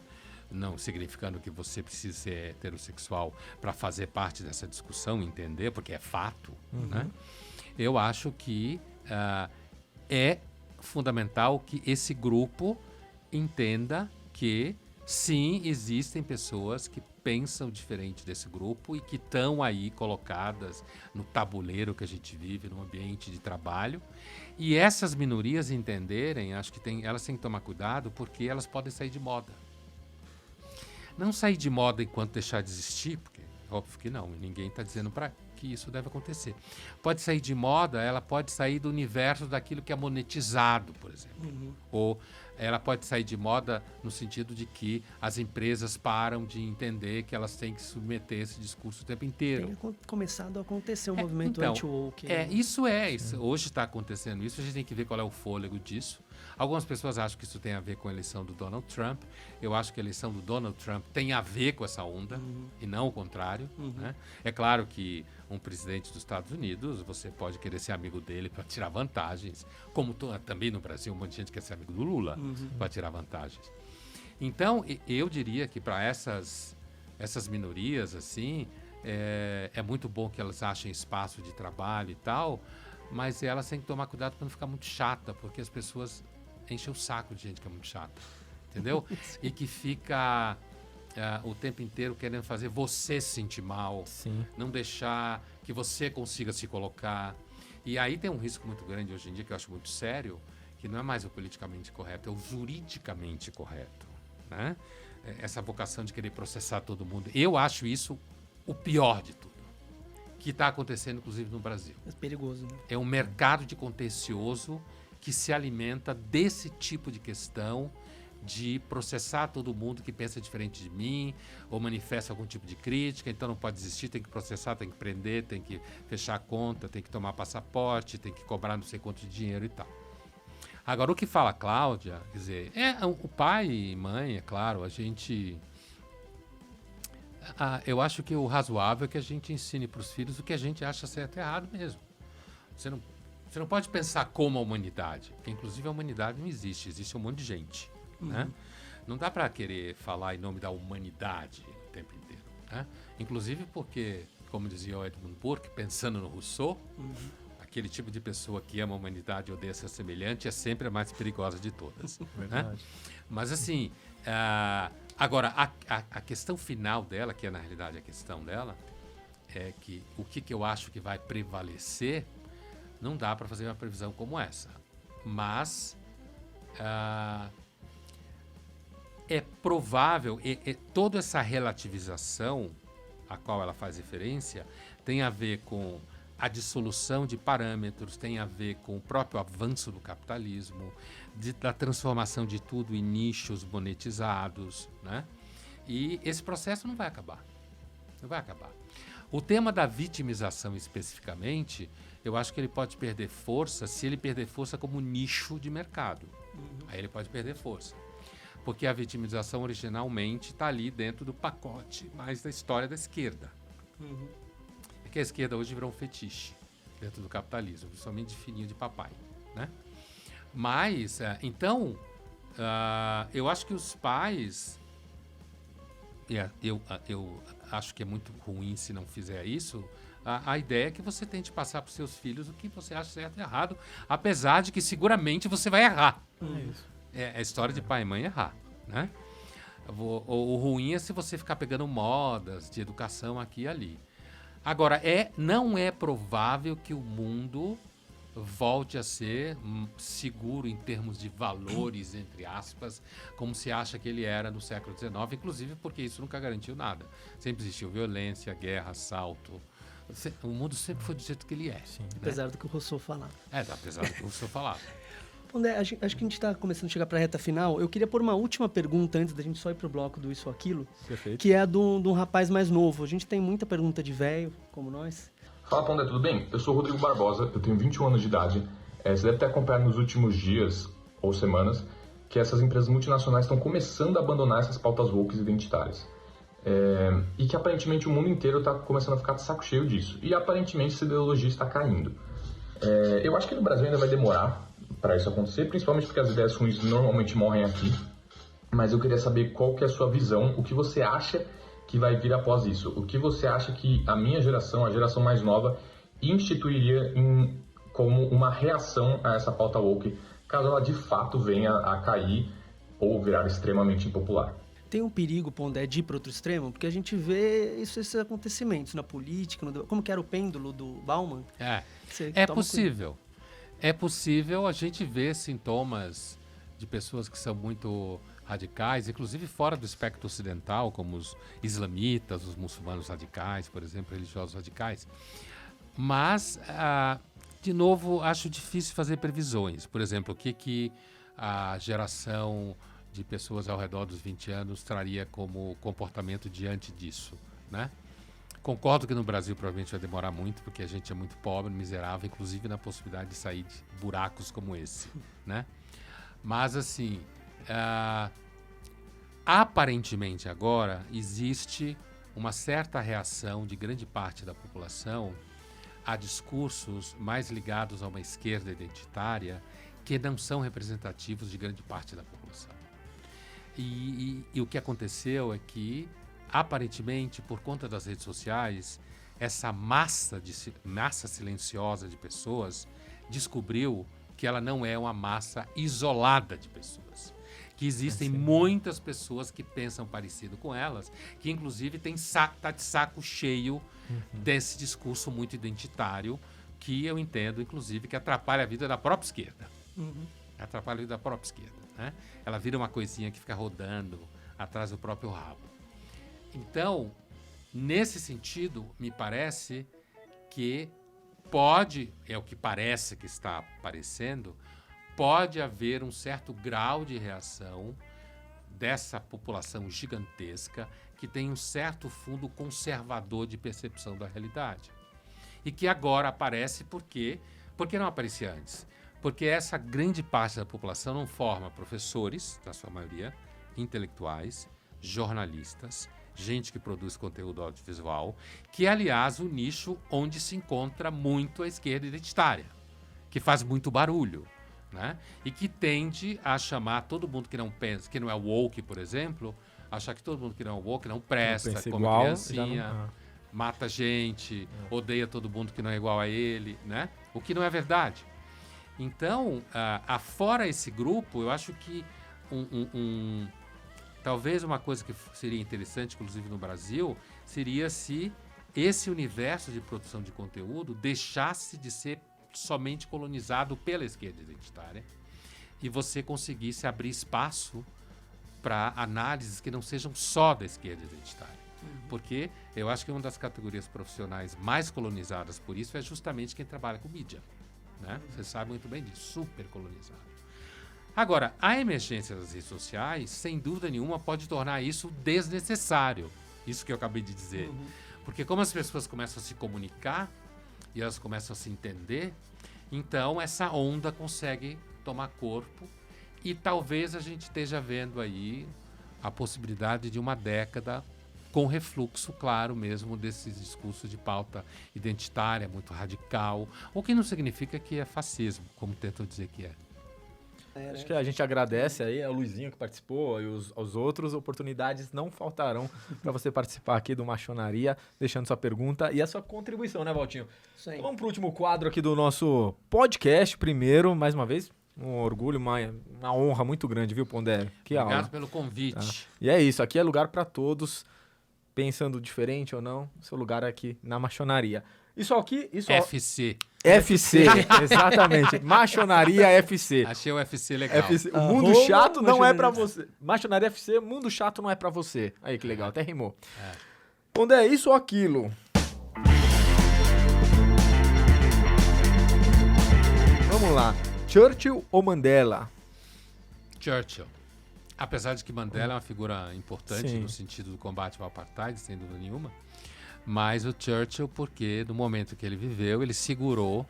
Não significando que você precise ser heterossexual para fazer parte dessa discussão, entender, porque é fato, né? Eu acho que é fundamental que esse grupo entenda que, sim, existem pessoas que pensam diferente desse grupo e que estão aí colocadas no tabuleiro que a gente vive, no ambiente de trabalho. E essas minorias entenderem, acho que elas têm que tomar cuidado, porque elas podem sair de moda. Não sair de moda enquanto deixar de existir, porque óbvio que não, ninguém está dizendo que isso deve acontecer. Pode sair de moda, ela pode sair do universo daquilo que é monetizado, por exemplo. Ou ela pode sair de moda no sentido de que as empresas param de entender que elas têm que submeter esse discurso o tempo inteiro. Tem começado a acontecer um movimento então, anti-woke. Isso hoje está acontecendo isso, a gente tem que ver qual é o fôlego disso. Algumas pessoas acham que isso tem a ver com a eleição do Donald Trump. Eu acho que a eleição do Donald Trump tem a ver com essa onda, e não o contrário. Né? É claro que um presidente dos Estados Unidos, você pode querer ser amigo dele para tirar vantagens, como também no Brasil um monte de gente quer ser amigo do Lula para tirar vantagens. Então, eu diria que para essas minorias, assim, é muito bom que elas achem espaço de trabalho e tal, mas elas têm que tomar cuidado para não ficar muito chata, porque as pessoas enchem o saco de gente que é muito chata, entendeu? E que fica o tempo inteiro querendo fazer você se sentir mal, não deixar que você consiga se colocar. E aí tem um risco muito grande hoje em dia, que eu acho muito sério, que não é mais o politicamente correto, é o juridicamente correto, né? Essa vocação de querer processar todo mundo. Eu acho isso o pior de tudo, que está acontecendo, inclusive, no Brasil. É perigoso, né? É um mercado de contencioso que se alimenta desse tipo de questão de processar todo mundo que pensa diferente de mim ou manifesta algum tipo de crítica, então não pode desistir, tem que processar, tem que prender, tem que fechar a conta, tem que tomar passaporte, tem que cobrar não sei quanto de dinheiro e tal. Agora, o que fala a Cláudia, quer dizer, o pai e mãe, é claro, a gente... eu acho que o razoável é que a gente ensine para os filhos o que a gente acha certo e errado mesmo. Você não pode pensar como a humanidade, porque inclusive a humanidade não existe, existe um monte de gente. Né? Não dá para querer falar em nome da humanidade o tempo inteiro. Né? Inclusive porque, como dizia o Edmund Burke, pensando no Rousseau, aquele tipo de pessoa que ama a humanidade e odeia ser semelhante é sempre a mais perigosa de todas. Né? Mas assim, agora, a questão final dela, que é na realidade a questão dela, é que o que eu acho que vai prevalecer, não dá para fazer uma previsão como essa. Mas é provável, toda essa relativização a qual ela faz referência tem a ver com a dissolução de parâmetros, tem a ver com o próprio avanço do capitalismo, da transformação de tudo em nichos monetizados, né? E esse processo não vai acabar. Não vai acabar. O tema da vitimização especificamente, eu acho que ele pode perder força se ele perder força como nicho de mercado. Aí ele pode perder força. Porque a vitimização originalmente está ali dentro do pacote mais da história da esquerda. É que a esquerda hoje virou um fetiche dentro do capitalismo, principalmente de fininho de papai, né? Mas, então, eu acho que os pais... Eu acho que é muito ruim se não fizer isso. A ideia é que você tente passar para os seus filhos o que você acha certo e errado, apesar de que seguramente você vai errar. É a história de pai e mãe errar, né? O ruim é se você ficar pegando modas de educação aqui e ali. Agora, não é provável que o mundo volte a ser seguro em termos de valores, entre aspas, como se acha que ele era no século XIX, inclusive porque isso nunca garantiu nada. Sempre existiu violência, guerra, assalto. O mundo sempre foi do jeito que ele é. Sim, né? Apesar do que o Rousseau falava. Apesar do que o Rousseau falava. Pondé, acho que a gente está começando a chegar para a reta final. Eu queria pôr uma última pergunta antes da gente só ir pro bloco do Isso ou Aquilo. Perfeito. Que é a de um rapaz mais novo. A gente tem muita pergunta de velho, como nós. Fala, Pondé, tudo bem? Eu sou o Rodrigo Barbosa, eu tenho 21 anos de idade. Você deve ter acompanhado nos últimos dias ou semanas que essas empresas multinacionais estão começando a abandonar essas pautas woke identitárias. E que aparentemente o mundo inteiro está começando a ficar de saco cheio disso. E aparentemente essa ideologia está caindo. Eu acho que no Brasil ainda vai demorar para isso acontecer, principalmente porque as ideias ruins normalmente morrem aqui. Mas eu queria saber qual que é a sua visão, o que você acha que vai vir após isso. O que você acha que a minha geração, a geração mais nova, instituiria como uma reação a essa pauta woke, caso ela de fato venha a cair ou virar extremamente impopular? Tem um perigo, Pondé, de ir para outro extremo, porque a gente vê esses acontecimentos na política, como que era o pêndulo do Bauman. É possível. É possível a gente ver sintomas de pessoas que são muito radicais, inclusive fora do espectro ocidental, como os islamitas, os muçulmanos radicais, por exemplo, religiosos radicais. Mas, de novo, acho difícil fazer previsões. Por exemplo, o que a geração de pessoas ao redor dos 20 anos traria como comportamento diante disso, né? Concordo que no Brasil provavelmente vai demorar muito, porque a gente é muito pobre, miserável, inclusive na possibilidade de sair de buracos como esse, né? Mas, assim, aparentemente agora existe uma certa reação de grande parte da população a discursos mais ligados a uma esquerda identitária que não são representativos de grande parte da população. E o que aconteceu é que, aparentemente, por conta das redes sociais, essa massa silenciosa de pessoas descobriu que ela não é uma massa isolada de pessoas. Que existem muitas pessoas que pensam parecido com elas, que inclusive tá de saco cheio desse discurso muito identitário, que eu entendo, inclusive, que atrapalha a vida da própria esquerda. Atrapalha a vida da própria esquerda, né? Ela vira uma coisinha que fica rodando atrás do próprio rabo. Então, nesse sentido, me parece que é o que parece que está aparecendo, pode haver um certo grau de reação dessa população gigantesca que tem um certo fundo conservador de percepção da realidade. E que agora aparece por que não aparecia antes? Porque essa grande parte da população não forma professores, na sua maioria, intelectuais, jornalistas, gente que produz conteúdo audiovisual, que é, aliás, o nicho onde se encontra muito a esquerda identitária, que faz muito barulho, né? E que tende a chamar todo mundo que não pensa, que não é woke, por exemplo, achar que todo mundo que não é woke não presta, como igual, criancinha, mata gente, odeia todo mundo que não é igual a ele, né? O que não é verdade. Então, afora esse grupo, eu acho que talvez uma coisa que seria interessante, inclusive no Brasil, seria se esse universo de produção de conteúdo deixasse de ser somente colonizado pela esquerda identitária e você conseguisse abrir espaço para análises que não sejam só da esquerda identitária. Porque eu acho que uma das categorias profissionais mais colonizadas por isso é justamente quem trabalha com mídia, né? Você sabe muito bem disso, super colonizado. Agora, a emergência das redes sociais, sem dúvida nenhuma, pode tornar isso desnecessário. Isso que eu acabei de dizer. Porque como as pessoas começam a se comunicar e elas começam a se entender, então essa onda consegue tomar corpo e talvez a gente esteja vendo aí a possibilidade de uma década com refluxo, claro, mesmo desses discursos de pauta identitária, muito radical, o que não significa que é fascismo, como tentam dizer que é. Acho que a gente agradece aí ao Luizinho que participou e aos outros. Oportunidades não faltarão para você participar aqui do Machonaria, deixando sua pergunta e a sua contribuição, né, Valtinho? Isso aí. Então, vamos para o último quadro aqui do nosso podcast. Primeiro, mais uma vez, um orgulho, uma honra muito grande, viu, Pondé? Que Obrigado aula. pelo convite. Tá. E é isso, aqui é lugar para todos, pensando diferente ou não, seu lugar aqui na Machonaria. Isso aqui... FC. FC, exatamente. Machonaria FC. Achei o FC legal. FC. O mundo chato não é pra você. Machonaria FC, mundo chato não é pra você. Aí que legal, até rimou. Quando é isso ou aquilo? Vamos lá. Churchill ou Mandela? Churchill. Apesar de que Mandela é uma figura importante Sim. no sentido do combate ao apartheid, sem dúvida nenhuma. Mas o Churchill, porque no momento que ele viveu, ele segurou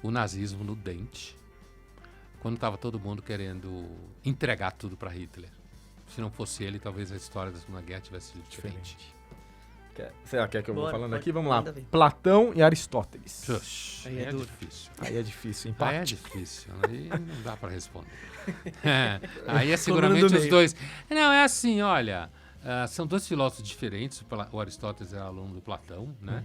o nazismo no dente, quando estava todo mundo querendo entregar tudo para Hitler. Se não fosse ele, talvez a história da Segunda Guerra tivesse sido diferente. Você quer que eu vou Bora, falando pode, aqui? Vamos lá. manda ver. Platão e Aristóteles. Puxa, Aí aí é é duro. difícil. Aí é difícil, Aí empate. é difícil, aí não dá para responder. Aí é Coluna seguramente do os meio. dois. Não, é assim, olha, são dois filósofos diferentes, o Aristóteles era aluno do Platão, né?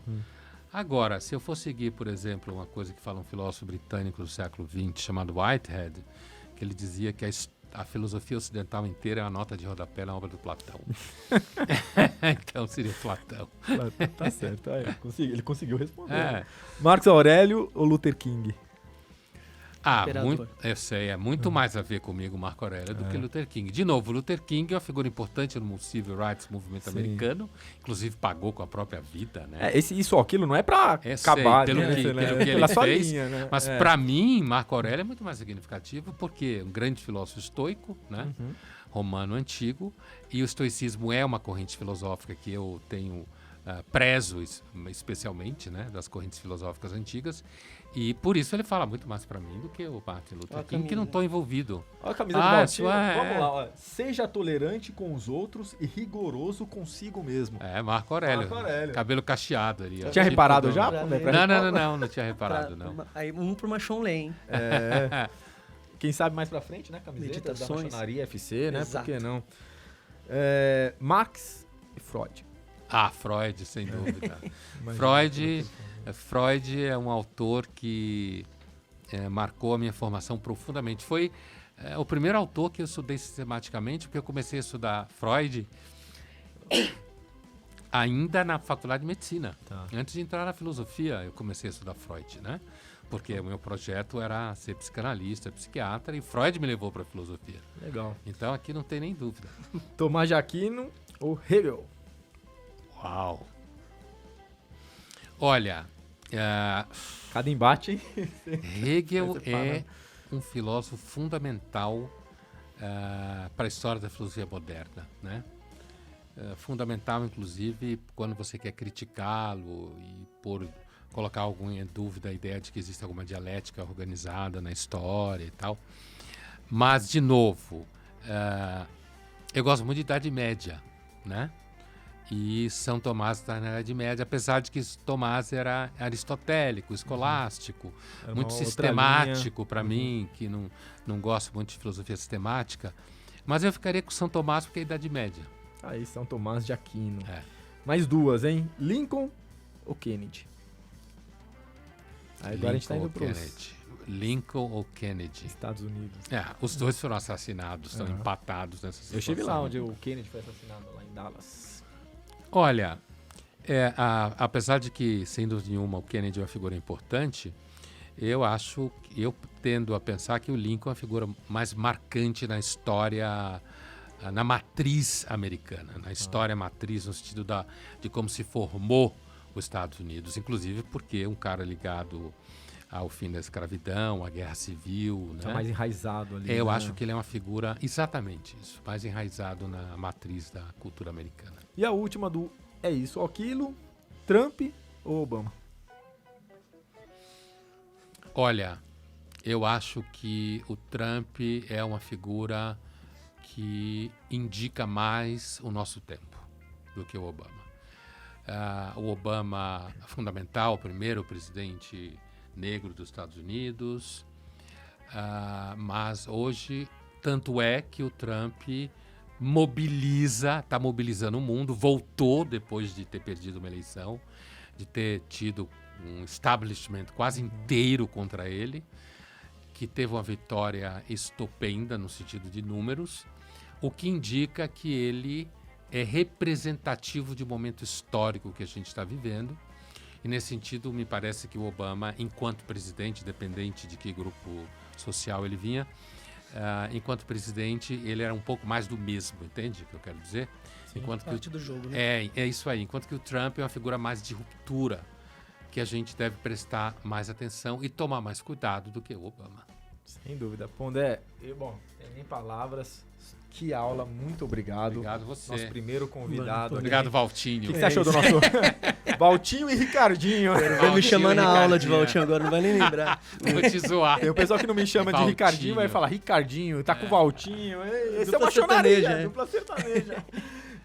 Agora, se eu for seguir, por exemplo, uma coisa que fala um filósofo britânico do século XX, chamado Whitehead, que ele dizia que a filosofia ocidental inteira é uma nota de rodapé na obra do Platão. Então seria Platão. Tá certo, ele conseguiu responder. É. Marcos Aurélio ou Luther King? imperador. Eu sei, é muito mais a ver comigo Marco Aurélio do que Luther King. De novo, Luther King é uma figura importante no Civil Rights Movement americano, inclusive pagou com a própria vida, né? Isso ou aquilo não é pra acabar pelo que ele pela sua fez, linha, né? mas para mim, Marco Aurélio é muito mais significativo porque é um grande filósofo estoico, né? Romano antigo, e o estoicismo é uma corrente filosófica que eu tenho prezo especialmente, né, das correntes filosóficas antigas, e por isso ele fala muito mais para mim do que o Martin Luther King, que não estou envolvido. Olha a camisa do Valtinho. Vamos lá, ó. Seja tolerante com os outros e rigoroso consigo mesmo. Marco Aurélio. Marco Aurélio. Cabelo cacheado ali. Tinha reparado já? Não tinha reparado, não. Aí pro Machon ler, hein? Quem sabe mais pra frente, né? Camiseta Meditações. da Maçonaria FC, né? Exato. Por que não? Marx e Freud. Freud, sem dúvida. Freud é um autor que marcou a minha formação profundamente. Foi o primeiro autor que eu estudei sistematicamente, porque eu comecei a estudar Freud ainda na faculdade de medicina. Tá. Antes de entrar na filosofia, eu comecei a estudar Freud, né? Porque o meu projeto era ser psicanalista, psiquiatra, e Freud me levou para a filosofia. Legal. Então aqui não tem nem dúvida. Tomás de Aquino ou Hegel? Uau! Olha, Cada embate, hein? Hegel é um filósofo fundamental para a história da filosofia moderna, né? Fundamental, inclusive, quando você quer criticá-lo e colocar em dúvida a ideia de que existe alguma dialética organizada na história e tal. Mas, de novo, eu gosto muito de Idade Média, né? E São Tomás está na Idade Média, apesar de que Tomás era aristotélico, escolástico, muito sistemático para mim, que não gosto muito de filosofia sistemática. Mas eu ficaria com São Tomás porque é a Idade Média. Aí, São Tomás de Aquino. Mais duas, hein? Lincoln ou Kennedy? Aí agora a gente tá indo pros Lincoln ou Kennedy? Estados Unidos. Os dois foram assassinados, estão empatados nessa situação. Eu estive lá onde o Kennedy foi assassinado, lá em Dallas. Olha, apesar de que, sem dúvida nenhuma, o Kennedy é uma figura importante, eu tendo a pensar que o Lincoln é a figura mais marcante na história, na matriz americana, na história matriz, no sentido de como se formou os Estados Unidos, inclusive porque um cara ligado ao fim da escravidão, à guerra civil, né? Mais enraizado ali. Eu acho que ele é uma figura, exatamente isso, mais enraizado na matriz da cultura americana. E a última do é isso ou aquilo, Trump ou Obama? Olha, eu acho que o Trump é uma figura que indica mais o nosso tempo do que o Obama. O Obama é fundamental, o primeiro presidente negro dos Estados Unidos, mas hoje, tanto é que o Trump está mobilizando o mundo, voltou depois de ter perdido uma eleição, de ter tido um establishment quase inteiro contra ele, que teve uma vitória estupenda no sentido de números, o que indica que ele é representativo de um momento histórico que a gente está vivendo. E nesse sentido, me parece que o Obama, enquanto presidente, independente de que grupo social ele vinha, enquanto presidente, ele era um pouco mais do mesmo, entende o que eu quero dizer? Sim, enquanto parte do jogo, né? É isso aí. Enquanto que o Trump é uma figura mais de ruptura, que a gente deve prestar mais atenção e tomar mais cuidado do que o Obama. Sem dúvida. Pondé, tem nem palavras. Que aula, muito obrigado. Obrigado você. Nosso primeiro convidado. Obrigado, Valtinho. O que você achou do nosso Valtinho e Ricardinho? Vai me chamar na aula de Valtinho agora, não vai nem lembrar. Vou te zoar. Tem o pessoal que não me chama de Ricardinho, vai falar Ricardinho, tá com o Valtinho. Esse é uma sertaneja, dupla sertaneja.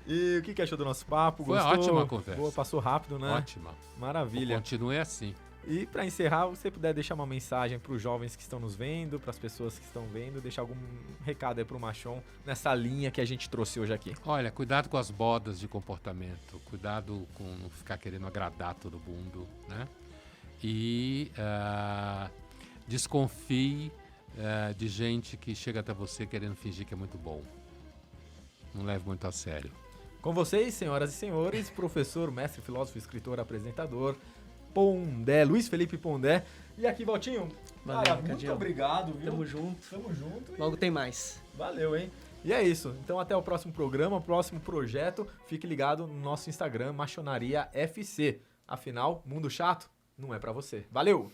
E o que achou do nosso papo? Foi Gostou? ótima a conversa. Boa, passou rápido, né? Ótima. Maravilha. Continue assim. E para encerrar, se você puder deixar uma mensagem para os jovens que estão nos vendo, para as pessoas que estão vendo, deixar algum recado aí para o Machon nessa linha que a gente trouxe hoje aqui. Olha, cuidado com as bodas de comportamento, cuidado com não ficar querendo agradar todo mundo, né? E desconfie de gente que chega até você querendo fingir que é muito bom. Não leve muito a sério. Com vocês, senhoras e senhores, professor, mestre, filósofo, escritor, apresentador, Pondé, Luiz Felipe Pondé. E aqui, Valtinho, Valeu, Cara, muito Ricardinho. obrigado, viu? Tamo junto. Tamo junto. Logo tem mais. Valeu, hein? E é isso. Então até o próximo programa, próximo projeto. Fique ligado no nosso Instagram, Machonaria FC. Afinal, mundo chato não é pra você. Valeu!